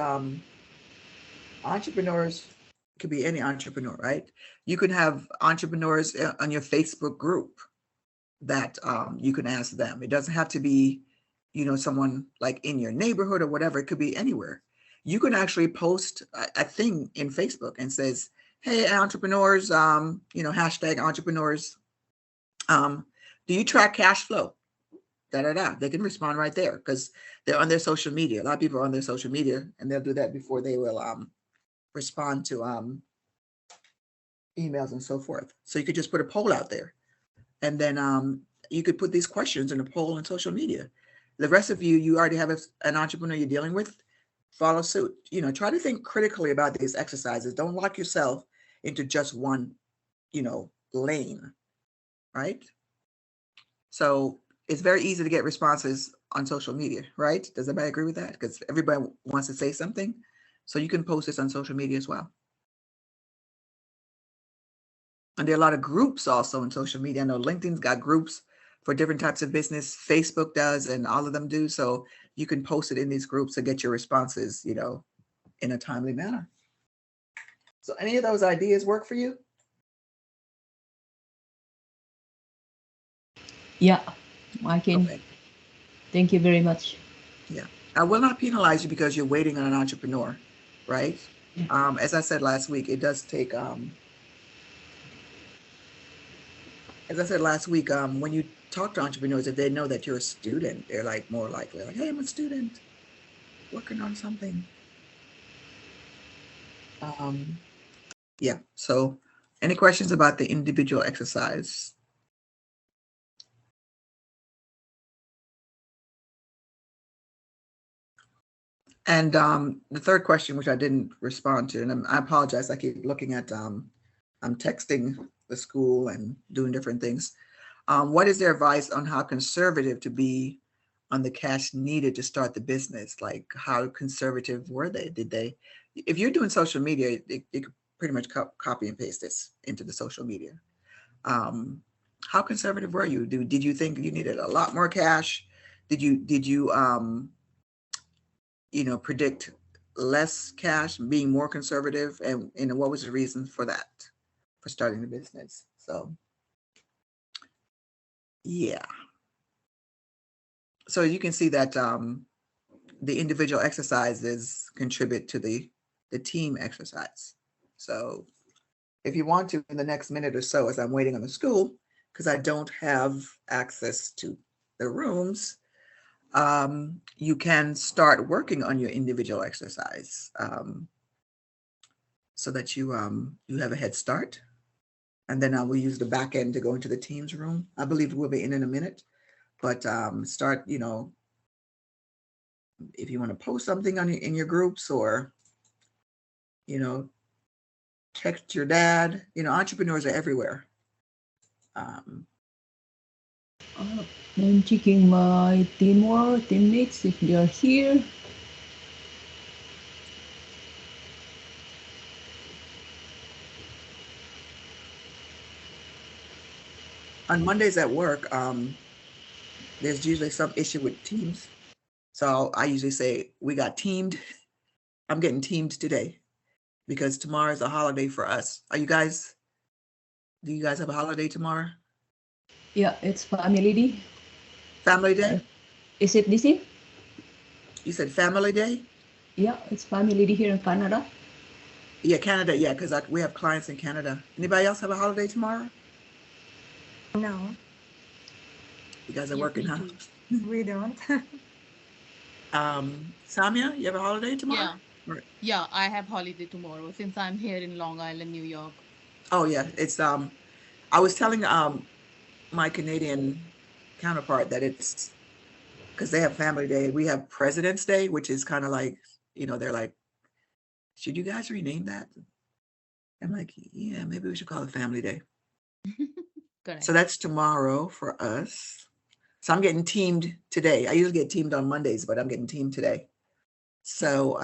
entrepreneurs could be any entrepreneur, right? You can have entrepreneurs on your Facebook group that you can ask them. It doesn't have to be, someone like in your neighborhood or whatever. It could be anywhere. you can actually post a thing in Facebook and says, hey, entrepreneurs, hashtag entrepreneurs, do you track cash flow? They can respond right there because they're on their social media. A lot of people are on their social media, and they'll do that before they will respond to emails and so forth. So you could just put a poll out there, and then you could put these questions in a poll on social media. The rest of you already have an entrepreneur you're dealing with, follow suit. Try to think critically about these exercises. Don't lock yourself into just one, lane, right? So it's very easy to get responses on social media, right? Does everybody agree with that? Because everybody wants to say something. So you can post this on social media as well. And there are a lot of groups also on social media. I know LinkedIn's got groups for different types of business. Facebook does, and all of them do. So you can post it in these groups to get your responses, in a timely manner. So any of those ideas work for you? Yeah, I can. Okay. Thank you very much. Yeah, I will not penalize you because you're waiting on an entrepreneur, right? Yeah. As I said last week, it does take, as I said last week, when you talk to entrepreneurs, if they know that you're a student, they're like more likely, like, hey, I'm a student working on something. Yeah, so any questions about the individual exercise? And the third question, which I didn't respond to, and I apologize, I keep looking at, I'm texting the school and doing different things. What is their advice on how conservative to be on the cash needed to start the business? Like, how conservative were they? Did they, if you're doing social media, you could pretty much copy and paste this into the social media. How conservative were you? Did you think you needed a lot more cash? Did you predict less cash, being more conservative, and what was the reason for that, for starting the business? So yeah, so you can see that the individual exercises contribute to the team exercise. So if you want to, in the next minute or so, as I'm waiting on the school, because I don't have access to the rooms, you can start working on your individual exercise so that you have a head start. And then I will use the back end to go into the team's room. I believe we'll be in a minute, but start, if you want to post something in your groups, or, text your dad, entrepreneurs are everywhere. I'm checking my teammates if they are here. On Mondays at work, there's usually some issue with Teams. So I usually say, we got teamed. I'm getting teamed today because tomorrow is a holiday for us. Do you guys have a holiday tomorrow? Yeah, it's Family Day. Family Day? Is it the same? You said Family Day? Yeah, it's Family Day here in Canada. Yeah, Canada. Yeah, because we have clients in Canada. Anybody else have a holiday tomorrow? No, You guys are Yeah, working, me huh? too. we don't. Samia, you have a holiday tomorrow? Yeah. Yeah, I have holiday tomorrow since I'm here in Long Island, New York. Oh yeah, it's I was telling my Canadian counterpart that it's because they have Family Day. We have President's Day, which is kind of like, they're like, should you guys rename that? I'm like, yeah, maybe we should call it Family Day. Correct. So that's tomorrow for us. So I'm getting teamed today. I usually get teamed on Mondays, but I'm getting teamed today. So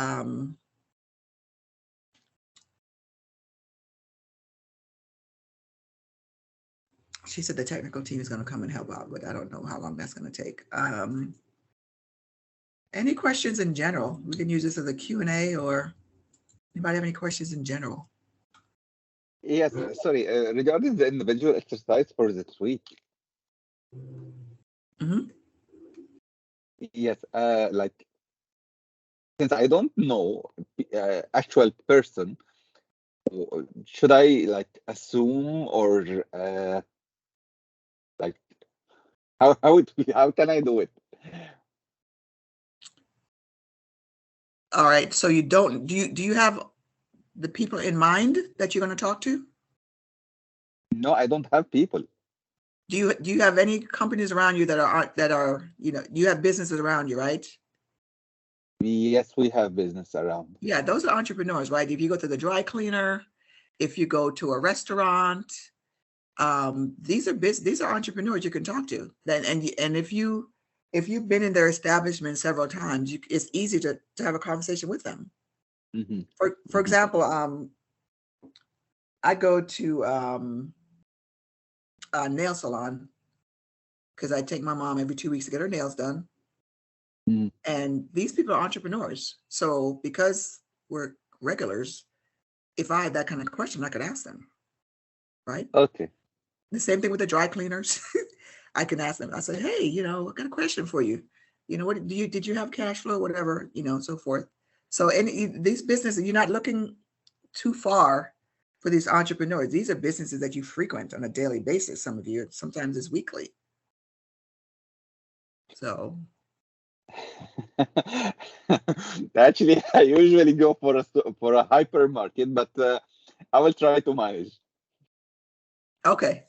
she said the technical team is going to come and help out, but I don't know how long that's going to take. Any questions in general? We can use this as a Q&A, or anybody have any questions in general? Yes, sorry. Regarding the individual exercise for this week. Mm-hmm. Yes, like since I don't know actual person, should I like assume or like how can I do it? All right. So you don't, do you have the people in mind that you're going to talk to? No, I don't have people. Do you have any companies around you that are, you know, you have businesses around you, right? Yes, we have business around. Yeah, those are entrepreneurs, right? If you go to the dry cleaner, if you go to a restaurant, these are entrepreneurs you can talk to. Then and if you've been in their establishment several times, it's easy to have a conversation with them. Mm-hmm. For example, I go to a nail salon because I take my mom every 2 weeks to get her nails done. Mm-hmm. And these people are entrepreneurs. So because we're regulars, if I had that kind of question, I could ask them, right? Okay. The same thing with the dry cleaners. I can ask them. I say, hey, you know, I got a question for you. You know, what did you have cash flow, whatever, you know, so forth. So these businesses, you're not looking too far for these entrepreneurs. These are businesses that you frequent on a daily basis. Some of you, sometimes it's weekly. So actually, I usually go for a hypermarket, but I will try to manage. okay,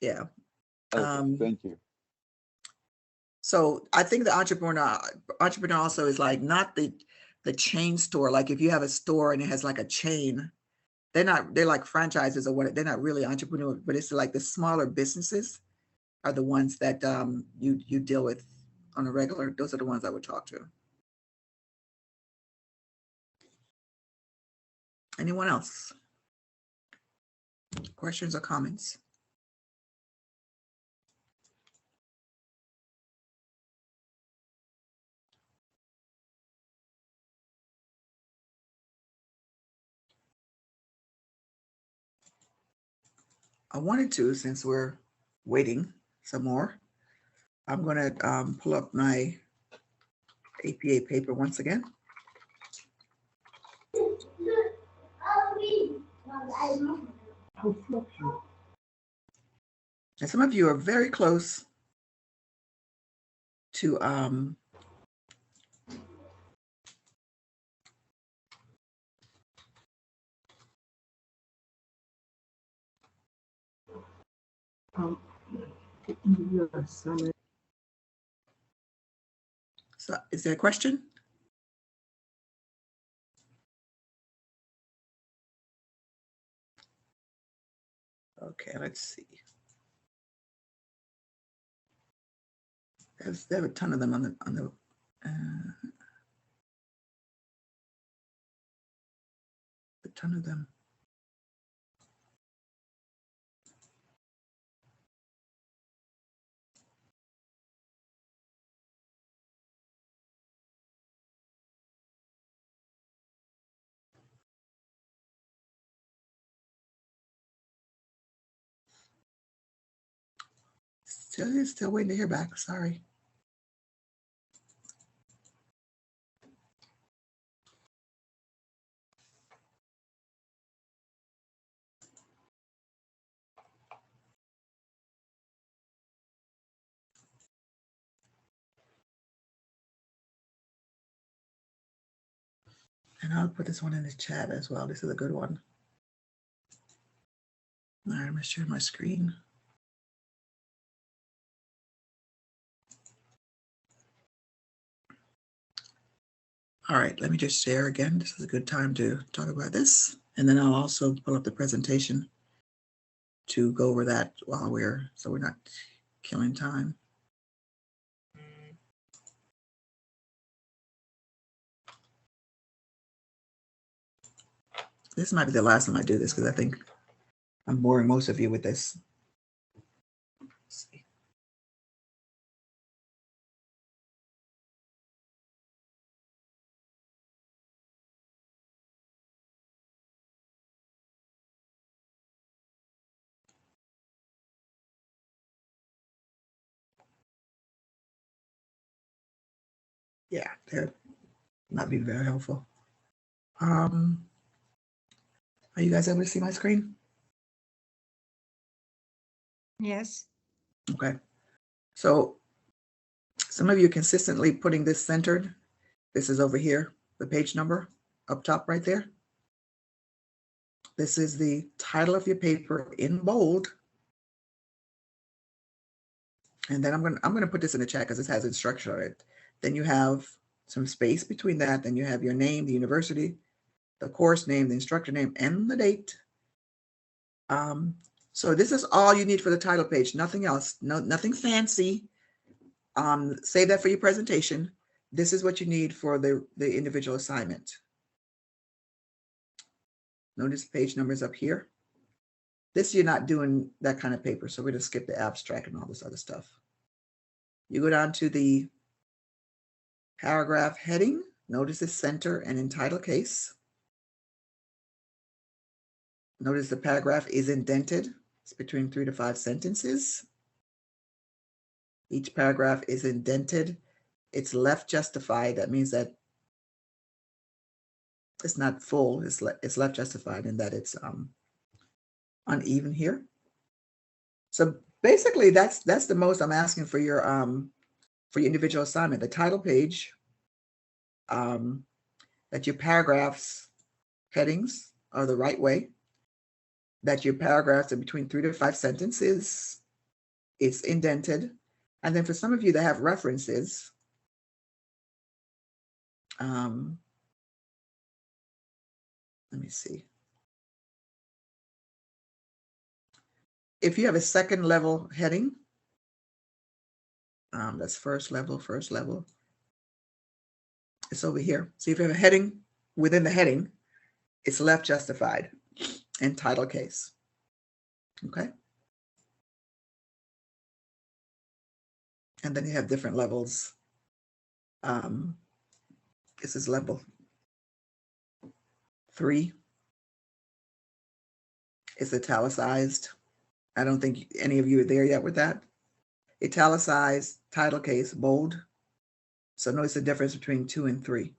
yeah. Okay, thank you. So I think the entrepreneur also is like not the chain store. Like if you have a store and it has like a chain, they're like franchises or what, they're not really entrepreneur, but it's like the smaller businesses are the ones that you deal with on a regular. Those are the ones I would talk to. Anyone else? Questions or comments? I wanted to, since we're waiting some more, I'm going to pull up my APA paper once again. And some of you are very close to so is there a question? Okay, let's see. There are a ton of them on the a ton of them. Still waiting to hear back. Sorry. And I'll put this one in the chat as well. This is a good one. All right, I'm going to share my screen. All right, let me just share again. This is a good time to talk about this. And then I'll also pull up the presentation to go over that while so we're not killing time. This might be the last time I do this because I think I'm boring most of you with this. Let's see. Yeah, there. not be very helpful. Are you guys able to see my screen? Yes. Okay. So some of you are consistently putting this centered. This is over here, the page number up top right there. This is the title of your paper in bold. And then I'm gonna put this in the chat because this has instruction on it. Then you have some space between that. Then you have your name, the university, the course name, the instructor name, and the date. So this is all you need for the title page, nothing else, nothing fancy. Save that for your presentation. This is what you need for the individual assignment. Notice page numbers up here. This, you're not doing that kind of paper, so we're going to skip the abstract and all this other stuff. You go down to the paragraph heading. Notice the center and in title case. Notice the paragraph is indented. It's between 3 to 5 sentences. Each paragraph is indented. It's left justified. That means that it's not full. It's left justified in that it's uneven here. So basically, that's the most I'm asking for your individual assignment. The title page, that your paragraphs headings are the right way. That your paragraphs are between 3 to 5 sentences. It's indented. And then for some of you that have references, let me see. If you have a second level heading, that's first level. It's over here. So if you have a heading within the heading, it's left justified in title case. Okay. And then you have different levels. This is level 3. It's italicized. I don't think any of you are there yet with that. Italicized, title case, bold. So notice the difference between 2 and 3.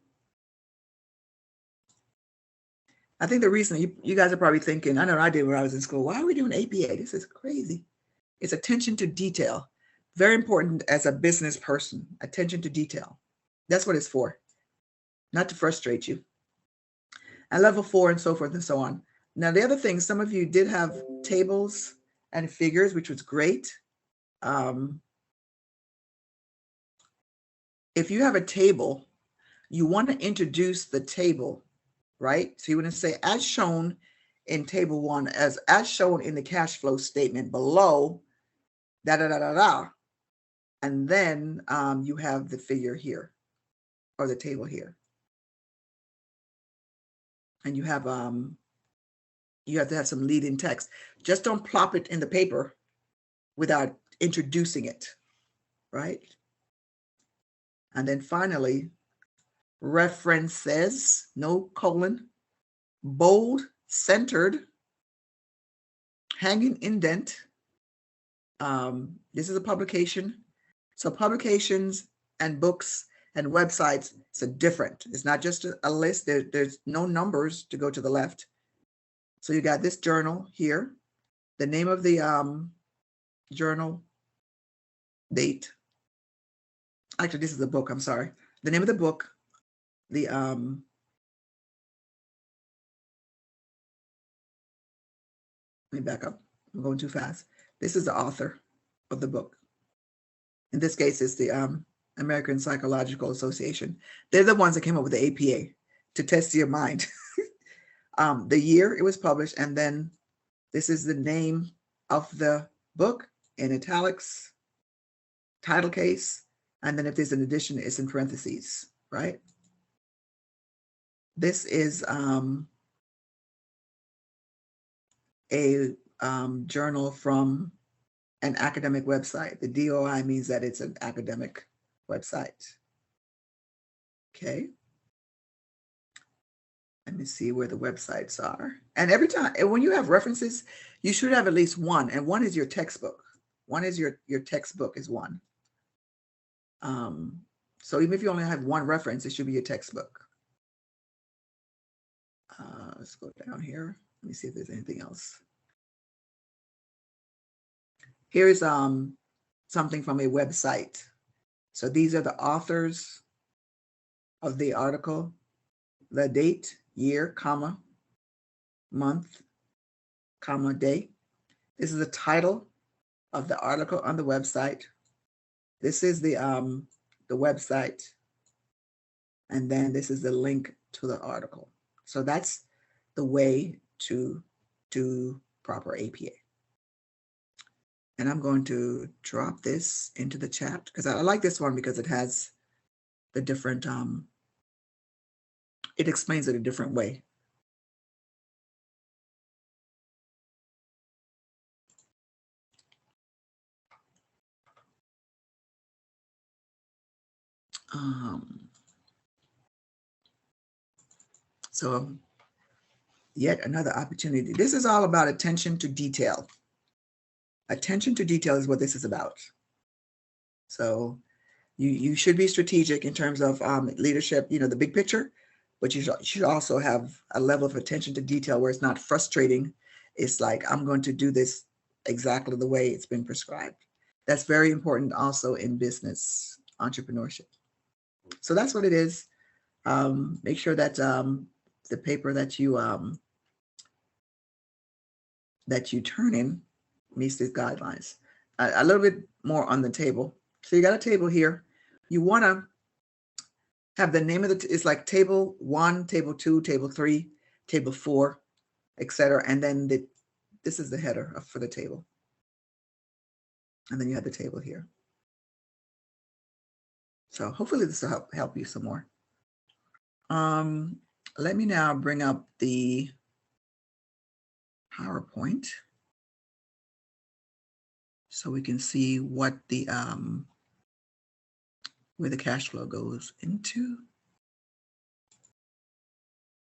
I think the reason you guys are probably thinking, I know I did when I was in school, why are we doing APA? This is crazy. It's attention to detail. Very important as a business person, attention to detail. That's what it's for, not to frustrate you. And level 4 and so forth and so on. Now, the other thing, some of you did have tables and figures, which was great. If you have a table, you want to introduce the table, right? So you want to say, as shown in table 1, as shown in the cash flow statement below, and then you have the figure here, or the table here. And you have to have some lead-in text. Just don't plop it in the paper without introducing it, right? And then finally, references, no colon, bold, centered, hanging indent. This is a publication. So publications and books and websites, it's a different. It's not just a list. There's no numbers to go to the left. So you got this journal here, the name of the journal, date. Actually, this is the book, I'm sorry. The name of the book, the let me back up. I'm going too fast. This is the author of the book. In this case, it's the American Psychological Association. They're the ones that came up with the APA to test your mind. The year it was published, and then this is the name of the book in italics, title case, and then if there's an addition, it's in parentheses, right? This is a journal from an academic website. The DOI means that it's an academic website. Okay. Let me see where the websites are. And every time, and when you have references, you should have at least one, and one is your textbook. One is your textbook is one. So even if you only have one reference, it should be your textbook. Let's go down here. Let me see if there's anything else. Here's something from a website. So these are the authors of the article, the date, year, comma, month, comma, day. This is the title of the article on the website. This is the website. And then this is the link to the article. So that's the way to do proper APA. And I'm going to drop this into the chat because I like this one because it has the different, it explains it a different way. So yet another opportunity. This is all about attention to detail. Attention to detail is what this is about. So you should be strategic in terms of leadership, you know, the big picture, but you should also have a level of attention to detail where it's not frustrating. It's like, I'm going to do this exactly the way it's been prescribed. That's very important also in business entrepreneurship. So that's what it is. Make sure that the paper that you turn in meets these guidelines. A little bit more on the table. So you got a table here. You want to have the name of it's like table 1, table 2, table 3, table 4, etc. And then this is the header for the table. And then you have the table here. So hopefully this will help you some more. Let me now bring up the PowerPoint so we can see what the where the cash flow goes into.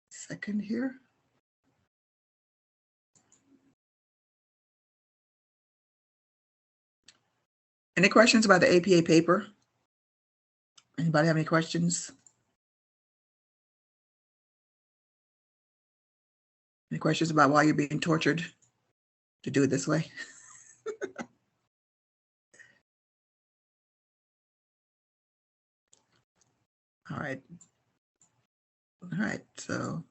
Second here. Any questions about the APA paper? Anybody have any questions? Any questions about why you're being tortured to do it this way? All right. All right. So I'm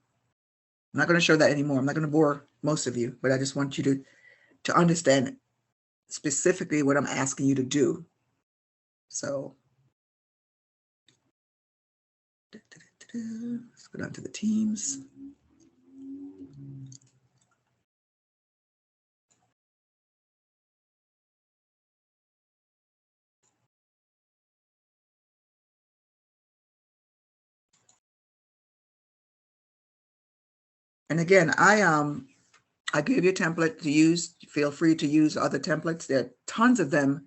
not going to show that anymore. I'm not going to bore most of you, but I just want you to understand specifically what I'm asking you to do. So let's go down to the teams. And again, I gave you a template to use. Feel free to use other templates. There are tons of them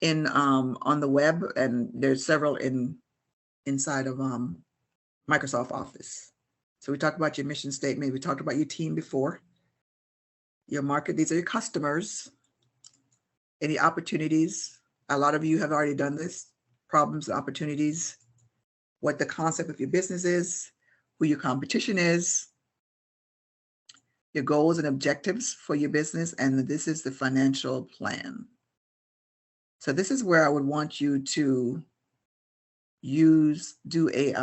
in on the web, and there's several inside of Microsoft Office. So we talked about your mission statement. We talked about your team before. Your market, these are your customers. Any opportunities? A lot of you have already done this. Problems, opportunities, what the concept of your business is, who your competition is, your goals and objectives for your business, and this is the financial plan. So this is where I would want you to do a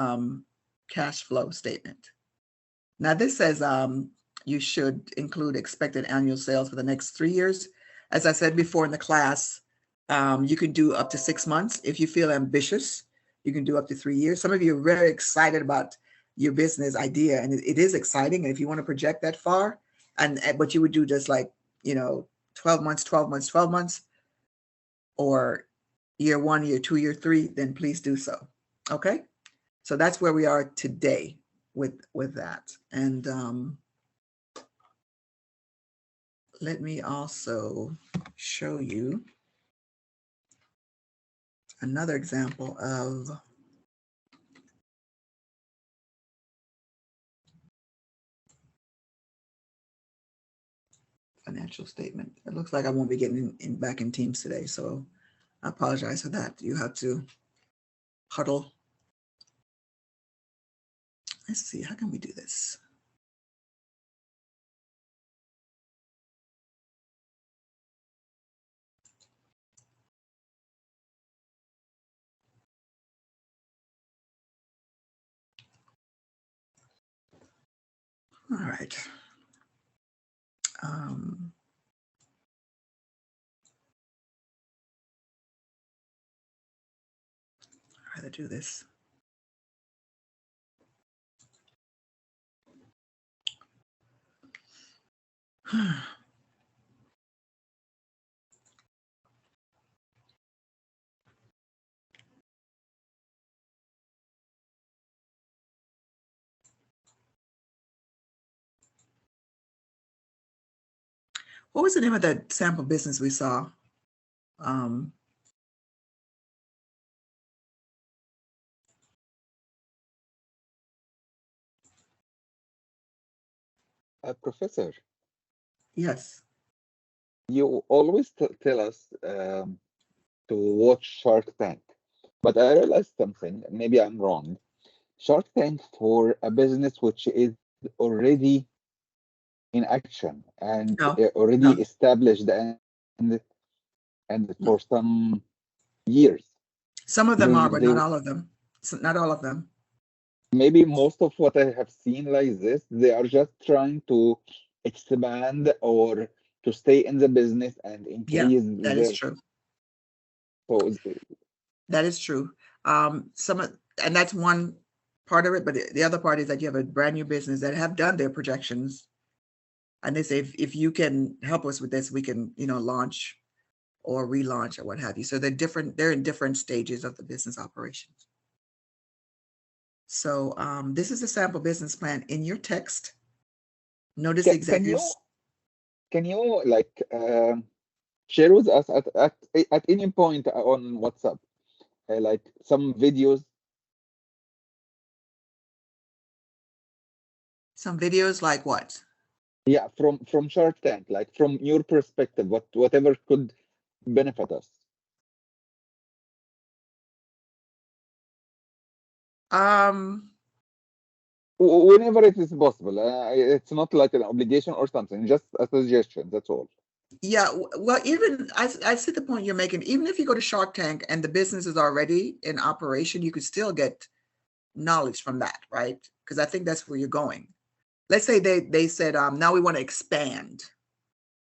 cash flow statement. Now this says you should include expected annual sales for the next 3 years. As I said before in the class, you can do up to 6 months. If you feel ambitious, you can do up to 3 years. Some of you are very excited about your business idea, and it is exciting. And if you want to project that far, but you would do just like, 12 months, 12 months, 12 months, or year 1, year 2, year 3, then please do so. Okay. So that's where we are today with that. And let me also show you another example of financial statement. It looks like I won't be getting back in Teams today, so I apologize for that. You have to huddle. Let's see, how can we do this? All right. I'd rather do this. What was the name of that sample business we saw? Professor, Yes. you always tell us to watch Shark Tank, but I realized something. Maybe I'm wrong. Shark Tank for a business which is already in action and No, already no. established and for some years. Some of them are, but They not all of them. Not all of them. maybe most of what I have seen like this, they are just trying to expand or to stay in the business and Yeah, increase that is their. true. So That is true. And that's one part of it, but the other part is that you have a brand new business that have done their projections, and they say if you can help us with this, we can launch or relaunch or what have you. So they're different. They're in different stages of the business operations. So this is a sample business plan in your text. Notice the executives. Can you like share with us at any point on WhatsApp like some videos? Some videos like what? Yeah, from Shark Tank, like from your perspective, whatever could benefit us. Whenever it is possible. It's not like an obligation or something, just a suggestion, that's all. Yeah, well, even I see the point you're making. Even if you go to Shark Tank and the business is already in operation, you could still get knowledge from that, right? Because I think that's where you're going. Let's say they said, now we want to expand.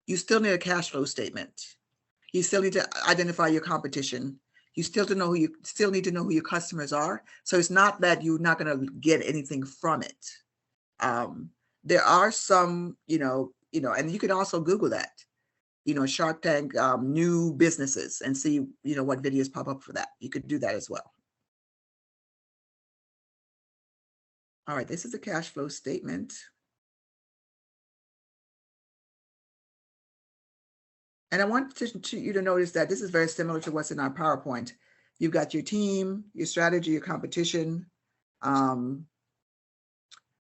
You still need a cash flow statement. You still need to identify your competition. You still need to know who your customers are. So it's not that you're not going to get anything from it. There are some, and you can also Google that, Shark Tank new businesses and see, what videos pop up for that. You could do that as well. All right, this is a cash flow statement. And I want you to notice that this is very similar to what's in our PowerPoint. You've got your team, your strategy, your competition.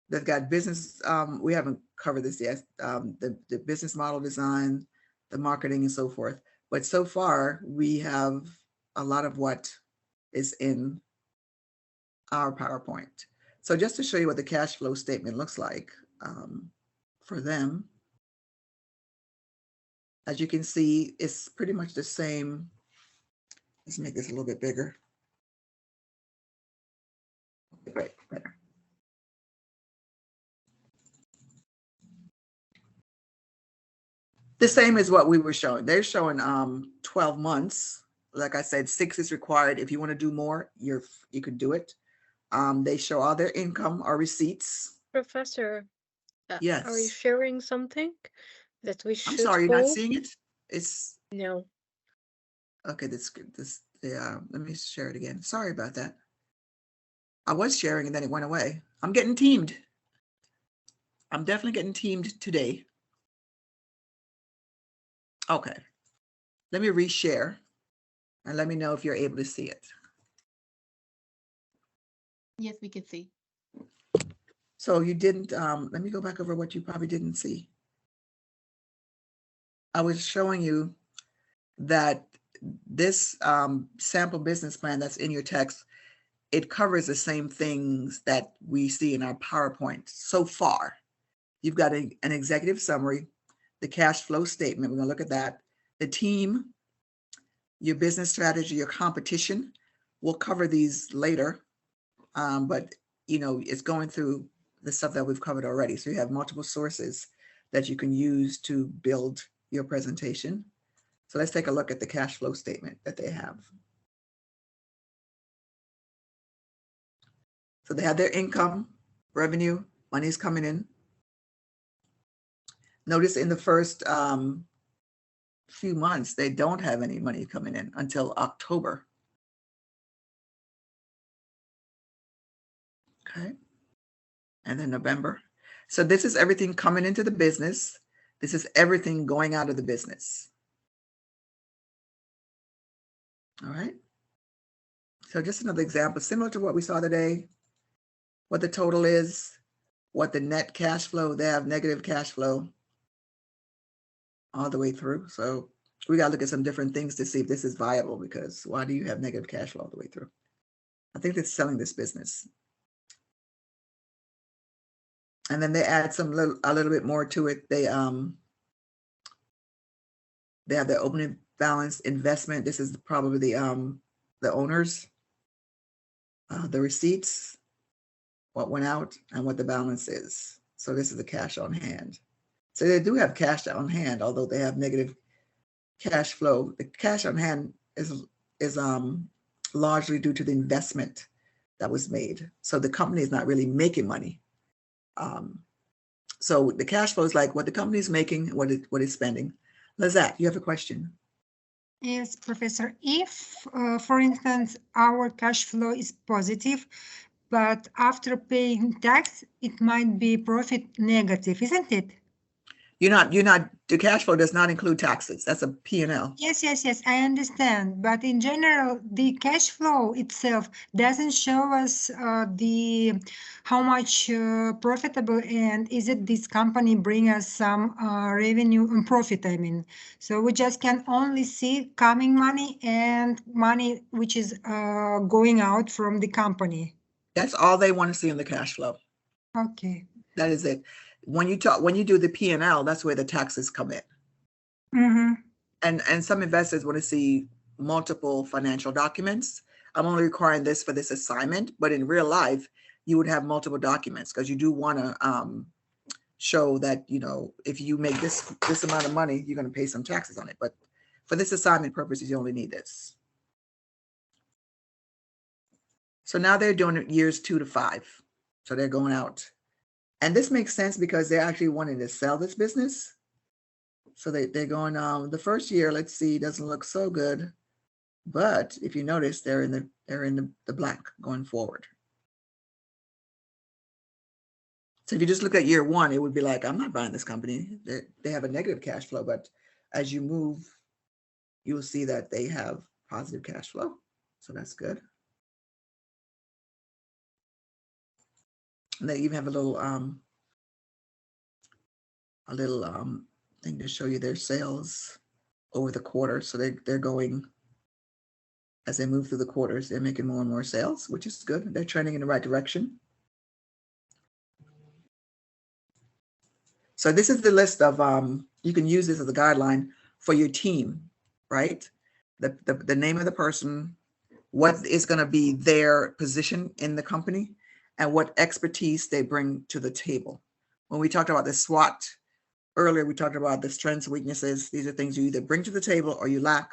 They've got business. We haven't covered this yet. The business model design, the marketing, and so forth. But so far, we have a lot of what is in our PowerPoint. So just to show you what the cash flow statement looks like for them. As you can see, it's pretty much the same. Let's make this a little bit bigger. Right, better. The same as what we were showing. They're showing 12 months. Like I said, 6 is required. If you want to do more, you could do it. They show all their income or receipts. Professor, Yes. are you sharing something that we should I'm sorry, you're not seeing it? No. Okay, let me share it again. Sorry about that. I was sharing and then it went away. I'm getting teamed. I'm definitely getting teamed today. Okay. Let me reshare and let me know if you're able to see it. Yes, we can see. So you didn't, let me go back over what you probably didn't see. I was showing you that this sample business plan that's in your text, it covers the same things that we see in our PowerPoint so far. You've got an executive summary, the cash flow statement, we're gonna look at that, the team, your business strategy, your competition. We'll cover these later, but it's going through the stuff that we've covered already. So you have multiple sources that you can use to build your presentation. So let's take a look at the cash flow statement that they have. So they have their income, revenue, money's coming in. Notice in the first few months, they don't have any money coming in until October. Okay. And then November. So this is everything coming into the business. This is everything going out of the business. All right. So just another example, similar to what we saw today, what the total is, what the net cash flow, they have negative cash flow all the way through. So we got to look at some different things to see if this is viable, because why do you have negative cash flow all the way through? I think it's selling this business. And then they add a little bit more to it. They have their opening balance investment. This is probably the owners, the receipts, what went out, and what the balance is. So this is the cash on hand. So they do have cash on hand, although they have negative cash flow. The cash on hand is largely due to the investment that was made. So the company is not really making money. So the cash flow is like what the company is making, what it's spending. Lizette, you have a question? Yes, Professor. If, for instance, our cash flow is positive, but after paying tax, it might be profit negative, isn't it? The cash flow does not include taxes. That's a P&L. Yes, I understand. But in general, the cash flow itself doesn't show us how much profitable, and is it this company bring us some revenue and profit, I mean. So we just can only see coming money and money which is going out from the company. That's all they want to see in the cash flow. Okay. That is it. When you do the P&L, that's where the taxes come in. Mm-hmm. And some investors want to see multiple financial documents. I'm only requiring this for this assignment, but in real life, you would have multiple documents, because you do want to show that, if you make this amount of money, you're going to pay some taxes on it. But for this assignment purposes, you only need this. So now they're doing it years 2 to 5. So they're going out. And this makes sense because they're actually wanting to sell this business. So they're going, the first year, let's see, doesn't look so good. But if you notice, they're in the black going forward. So if you just look at year 1, it would be like, I'm not buying this company. They have a negative cash flow, but as you move, you will see that they have positive cash flow. So that's good. And they even have a little thing to show you their sales over the quarter. So they're going, as they move through the quarters, they're making more and more sales, which is good. They're trending in the right direction. So this is the list of, you can use this as a guideline for your team, right? The name of the person, what is going to be their position in the company, and what expertise they bring to the table. When we talked about the SWOT earlier, we talked about the strengths, weaknesses. These are things you either bring to the table or you lack.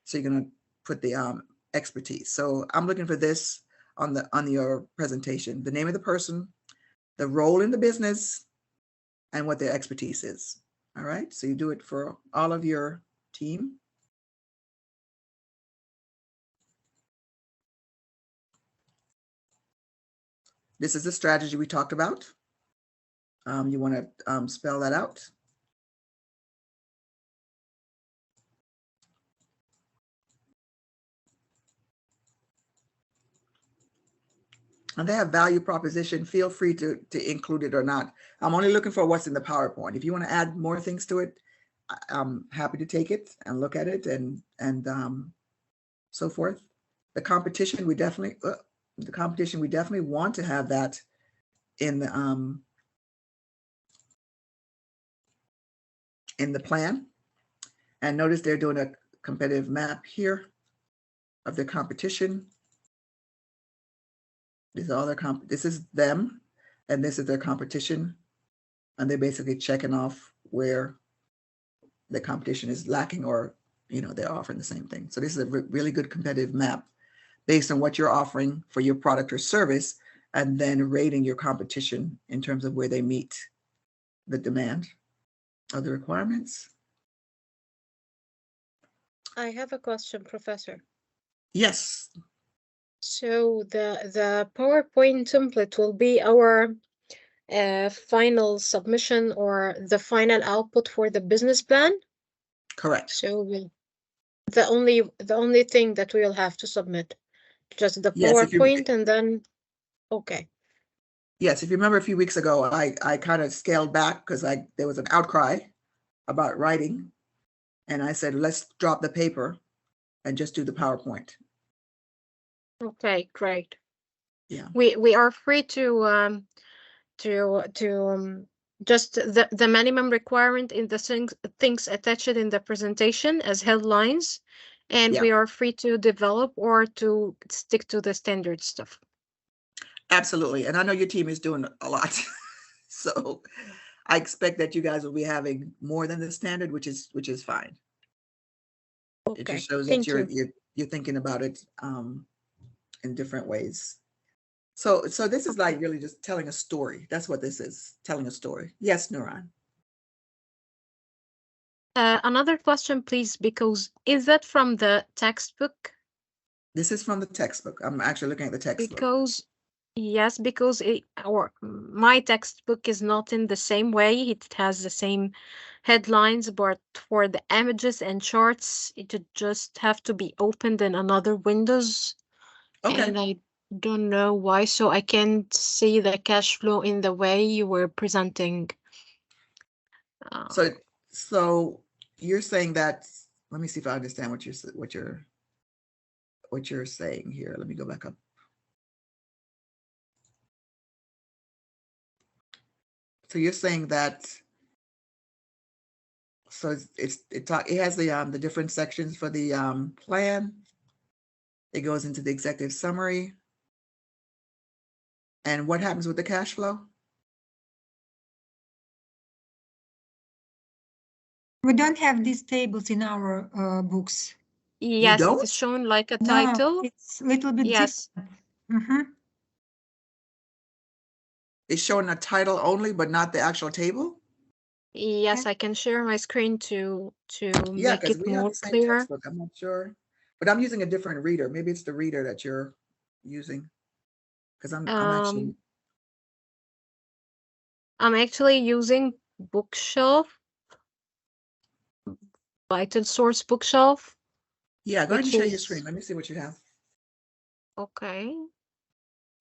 So you're going to put the expertise. So I'm looking for this on your presentation: the name of the person, the role in the business, and what their expertise is. All right. So you do it for all of your team. This is the strategy we talked about. You want to spell that out. And they have value proposition. Feel free to include it or not. I'm only looking for what's in the PowerPoint. If you want to add more things to it, I'm happy to take it and look at it and so forth. The competition, we definitely want to have that in the plan. And notice they're doing a competitive map here of their competition. These are all their this is them. and this is their competition, and they're basically checking off where the competition is lacking, or they're offering the same thing. So this is a really good competitive map based on what you're offering for your product or service, and then rating your competition in terms of where they meet the demand or the requirements. I have a question, Professor. Yes. So the PowerPoint template will be our final submission or the final output for the business plan? Correct. So the only thing that we'll have to submit, just the Yes, PowerPoint, and then okay. Yes, if you remember a few weeks ago, I kind of scaled back because there was an outcry about writing, and I said, let's drop the paper and just do the PowerPoint. Okay, great. Yeah. We are free to just the minimum requirement in the things attached in the presentation as headlines, and Yeah. we are free to develop or to stick to the standard stuff. Absolutely. And I know your team is doing a lot. So I expect that you guys will be having more than the standard, which is fine. Okay. It just shows Thank that you. you're thinking about it in different ways. So this is like really just telling a story. That's what this is, telling a story. Yes, Nuran. Another question, please, because is that from the textbook? This is from the textbook. I'm actually looking at the textbook. Because yes, because my textbook is not in the same way. It has the same headlines, but for the images and charts, it would just have to be opened in another windows. Okay. And I don't know why, so I can't see the cash flow in the way you were presenting. So you're saying that, let me see if I understand what you're saying here. Let me go back up. So you're saying that, so it has the different sections for the plan. It goes into the executive summary. And what happens with the cash flow? We don't have these tables in our books. Yes, don't? it is shown like a No, title. it's a little bit Yes. different. It's showing a title only, but not the actual table? Yes, I can share my screen to Yeah, make because it we have more the same clear. textbook. I'm not sure, but I'm using a different reader. Maybe it's the reader that you're using, because I'm actually using Bookshelf, Vital Source Bookshelf. Yeah, go ahead and share your screen. Let me see what you have. Okay.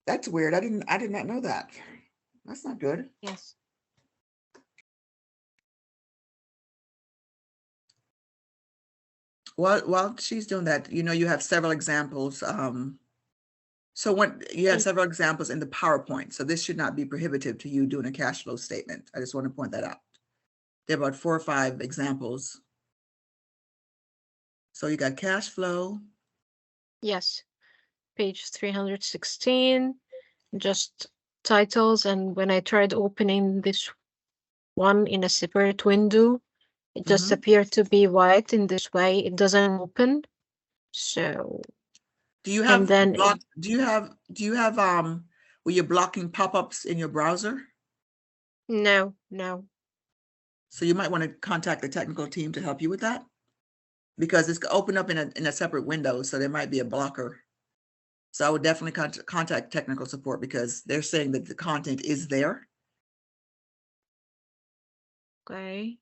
That's weird. I did not know that. That's not good. Yes. While she's doing that, you have several examples. So when you have several examples in the PowerPoint, so this should not be prohibitive to you doing a cash flow statement. I just want to point that out. There are about 4 or 5 examples. So you got cash flow. Yes. Page 316, just titles. And when I tried opening this one in a separate window, it just appeared to be white in this way. It doesn't open. So do you have then do you have where you're blocking pop-ups in your browser? No. So you might want to contact the technical team to help you with that, because it's open up in a separate window, so there might be a blocker. So I would definitely contact technical support, because they're saying that the content is there. Okay.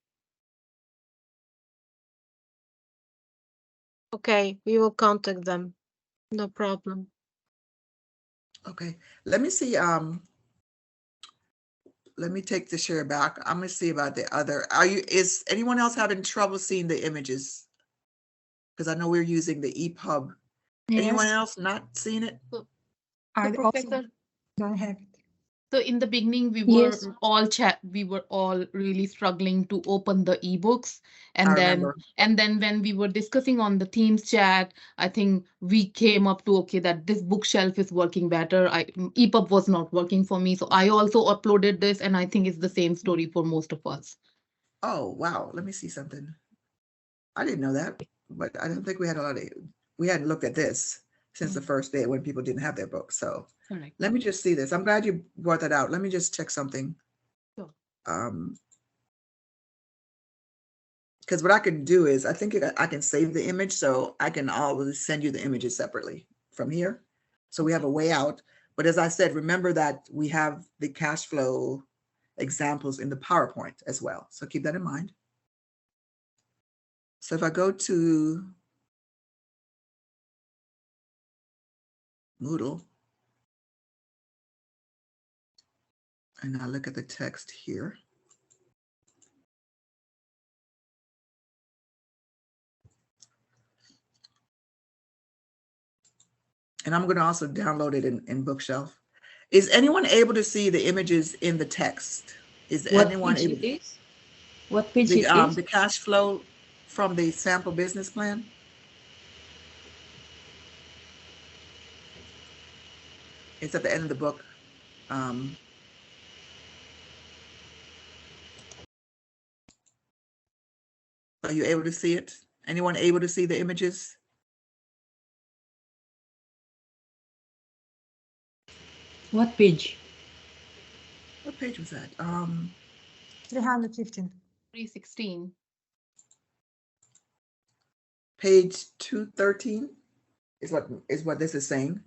Okay, we will contact them. No problem. Okay, let me see. Let me take the share back. I'm gonna see about the other. Is anyone else having trouble seeing the images? Because I know we're using the EPUB. Yes. Anyone else not seeing it? I also Professor, don't have it. So in the beginning, we Yes. were all really struggling to open the ebooks. I And remember. then when we were discussing on the Teams chat, I think we came up to, okay, that this bookshelf is working better. EPUB was not working for me. So I also uploaded this, and I think it's the same story for most of us. Oh, wow. Let me see something. I didn't know that, but I don't think we hadn't looked at this since the first day when people didn't have their books. So Correct. let me just see this. I'm glad you brought that out. Let me just check something. Sure. Because what I can do is I think I can save the image, so I can always send you the images separately from here. So we have a way out. But as I said, remember that we have the cash flow examples in the PowerPoint as well. So keep that in mind. So if I go to Moodle and I look at the text here. And I'm going to also download it in Bookshelf. Is anyone able to see the images in the text? Is anyone able to? What page it is? The cash flow from the sample business plan? It's at the end of the book. Are you able to see it? Anyone able to see the images? What page? What page was that? 315. 316. Page 213 is what this is saying.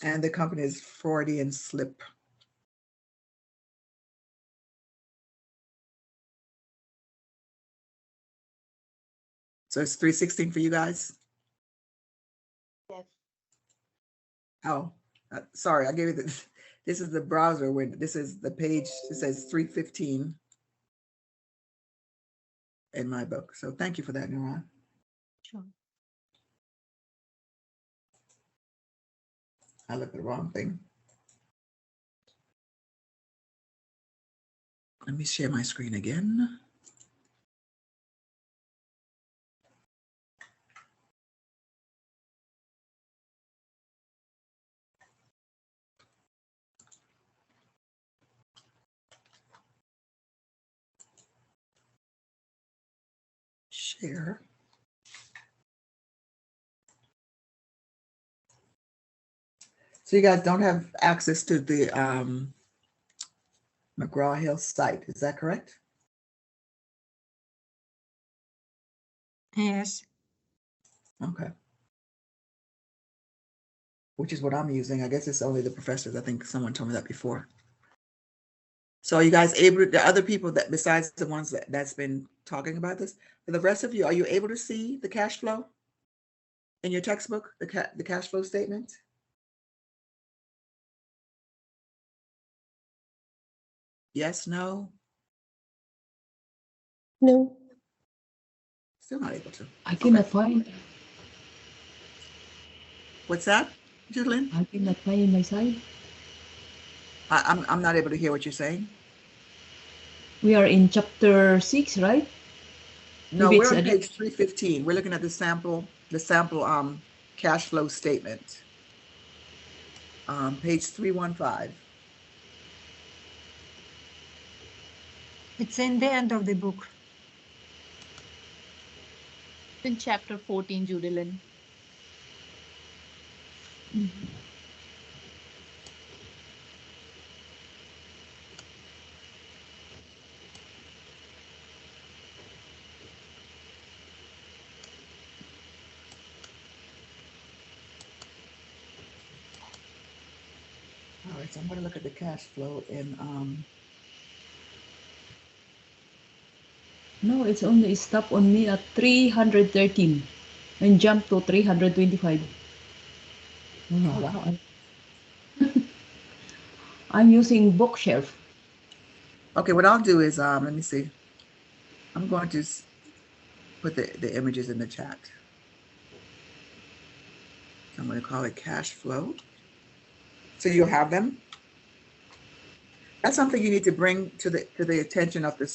And the company is Freudian slip. So it's 316 for you guys? Yes. Oh, sorry, I gave you this is the browser window. This is the page, it says 315 in my book. So thank you for that, Nuran. Sure. I looked at the wrong thing. Let me share my screen again. Share. So you guys don't have access to the McGraw-Hill site, is that correct? Yes. Okay. Which is what I'm using. I guess it's only the professors. I think someone told me that before. So are you guys able, the other people that besides the ones that's been talking about this, for the rest of you, are you able to see the cash flow in your textbook, the cash flow statement? Yes, no? No. Still not able to. I cannot find. What's that, Julian? I cannot find in my side. I'm not able to hear what you're saying. We are in chapter 6, right? No, Maybe we're it's on a page 315. We're looking at the sample cash flow statement. Page 315. It's in the end of the book. In chapter 14, Judilyn. All right, so I'm going to look at the cash flow in No, it's only stop on me at 313 and jump to 325. Oh, wow. I'm using bookshelf. Okay, what I'll do is, let me see. I'm going to put the images in the chat. I'm going to call it cash flow. So you'll have them. That's something you need to bring to the attention of the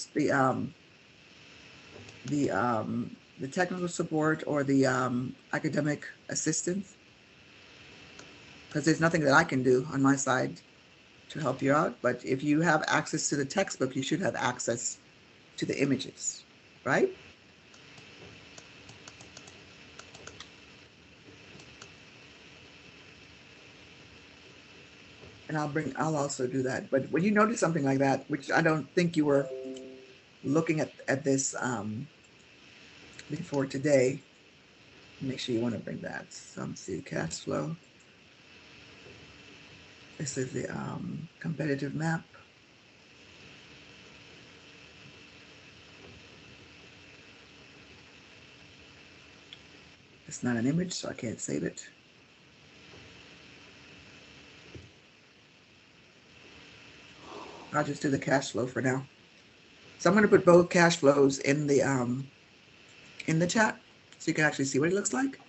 technical support or the academic assistance, because there's nothing that I can do on my side to help you out. But if you have access to the textbook, you should have access to the images, right? And I'll also do that. But when you notice something like that, which I don't think you were looking at this before today, make sure you want to bring that. So see cash flow. This is the competitive map. It's not an image, so I can't save it. I'll just do the cash flow for now. So I'm going to put both cash flows in the chat so you can actually see what it looks like.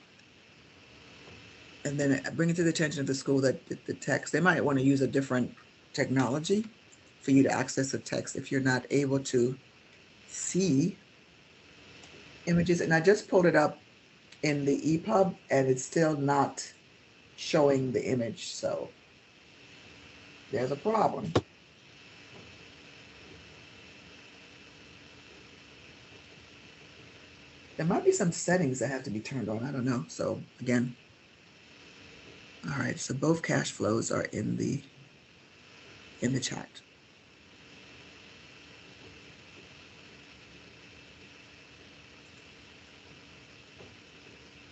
And then bring it to the attention of the school that the text, they might want to use a different technology for you to access the text if you're not able to see images. And I just pulled it up in the EPUB and it's still not showing the image. So there's a problem. There might be some settings that have to be turned on. I don't know. So again, all right. So both cash flows are in the chat.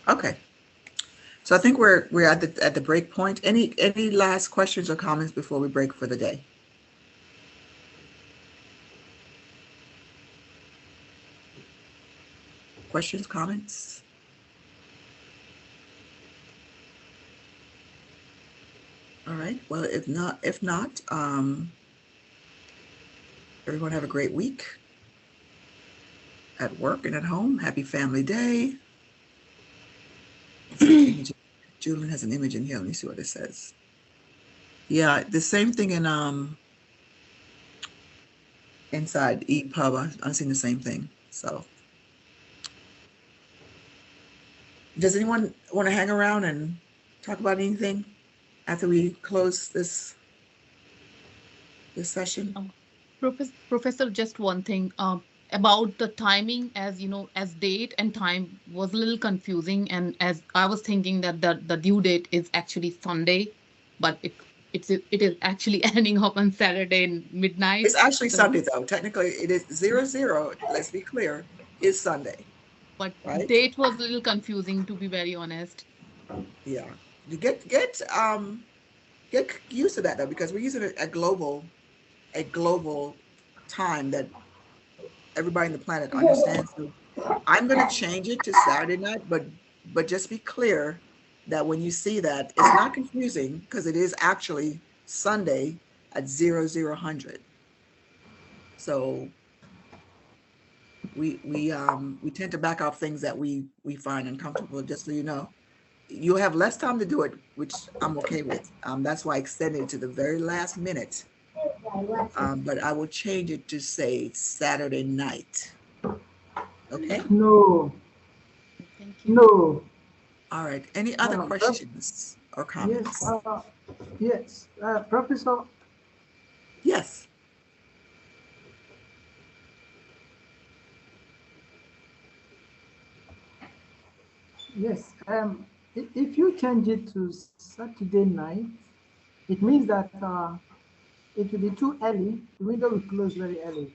Okay. So I think we're at the break point. Any last questions or comments before we break for the day? Questions, comments? All right. Well, if not, everyone have a great week at work and at home. Happy Family Day. Julian has an image in here. Let me see what it says. Yeah, the same thing in inside EPUB. I'm seeing the same thing. So, does anyone want to hang around and talk about anything after we close this session? Professor, just one thing about the timing, as you know, as date and time was a little confusing, and as I was thinking that the due date is actually Sunday, but it is actually ending up on Saturday midnight. It's actually Sunday though. Technically, it is 00. Let's be clear, is Sunday. But right? date was a little confusing, to be very honest. Yeah, you get used to that though, because we're using a global time that everybody on the planet understands. So I'm going to change it to Saturday night, but just be clear that when you see that, it's not confusing because it is actually Sunday at 0000. So we tend to back off things that we find uncomfortable. Just so you know, you'll have less time to do it, which I'm okay with. That's why I extended it to the very last minute. But I will change it to say Saturday night. Okay? No. Thank you. No. All right. Any other questions or comments? Yes. Professor. Yes. Yes. If you change it to Saturday night, it means that it will be too early. The window will close very early.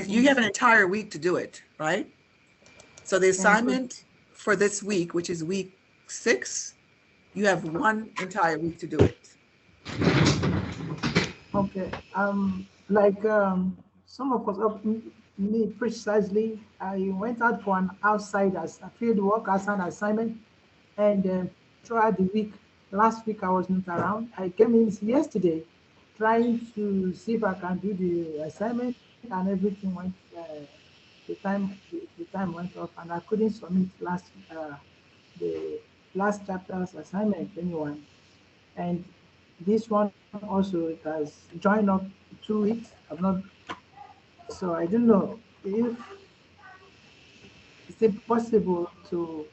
You have an entire week to do it, right? So the assignment for this week, which is week 6, you have one entire week to do it. Okay. Like some of us, me precisely, I went out for an outside field work as an assignment, And throughout the week, last week I was not around. I came in yesterday trying to see if I can do the assignment, and everything went, the time went off, and I couldn't submit the last chapter's assignment anyone. And this one also, it has joined up 2 weeks. I've not, so I don't know if it's possible to,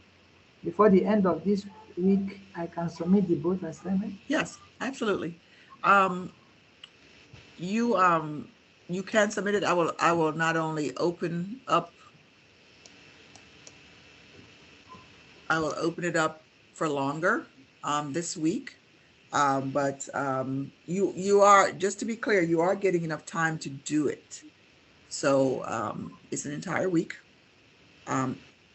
before the end of this week, I can submit the both assignment. Yes, absolutely. You can submit it. I will not only open it up for longer this week, but you are, just to be clear, you are getting enough time to do it. So it's an entire week.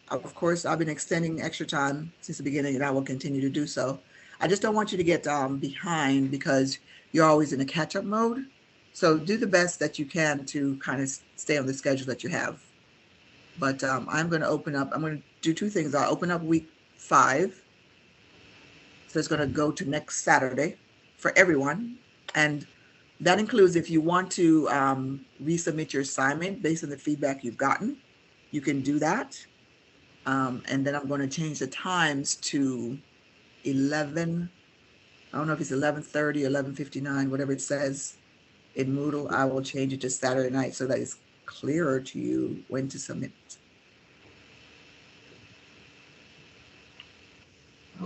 Of course, I've been extending extra time since the beginning, and I will continue to do so. I just don't want you to get behind, because you're always in a catch-up mode. So do the best that you can to kind of stay on the schedule that you have. But I'm going to do two things. I'll open up week 5. So it's going to go to next Saturday for everyone. And that includes, if you want to resubmit your assignment based on the feedback you've gotten, you can do that. And then I'm going to change the times to 11. I don't know if it's 11:30, 11:59, whatever it says in Moodle. I will change it to Saturday night so that it's clearer to you when to submit.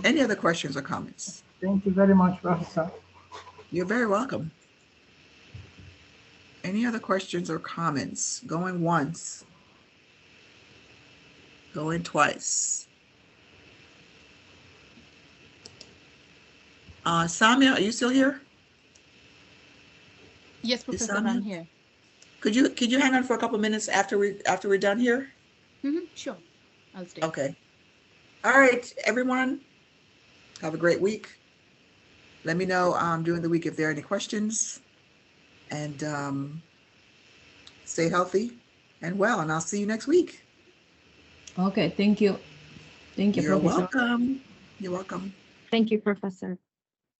Any other questions or comments? Thank you very much, Professor. You're very welcome. Any other questions or comments? Going once. Going twice. Samia, are you still here? Yes, Professor, I'm here. Could you hang on for a couple minutes after we're done here? Sure, I'll stay. Okay. All right, everyone. Have a great week. Let me know during the week if there are any questions. And stay healthy and well, and I'll see you next week. Okay, thank you. Thank you, You're Professor. welcome. You're welcome. Thank you, Professor.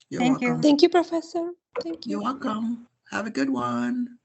You're Thank you. welcome. Thank you, Professor. Thank you. You're welcome. Have a good one.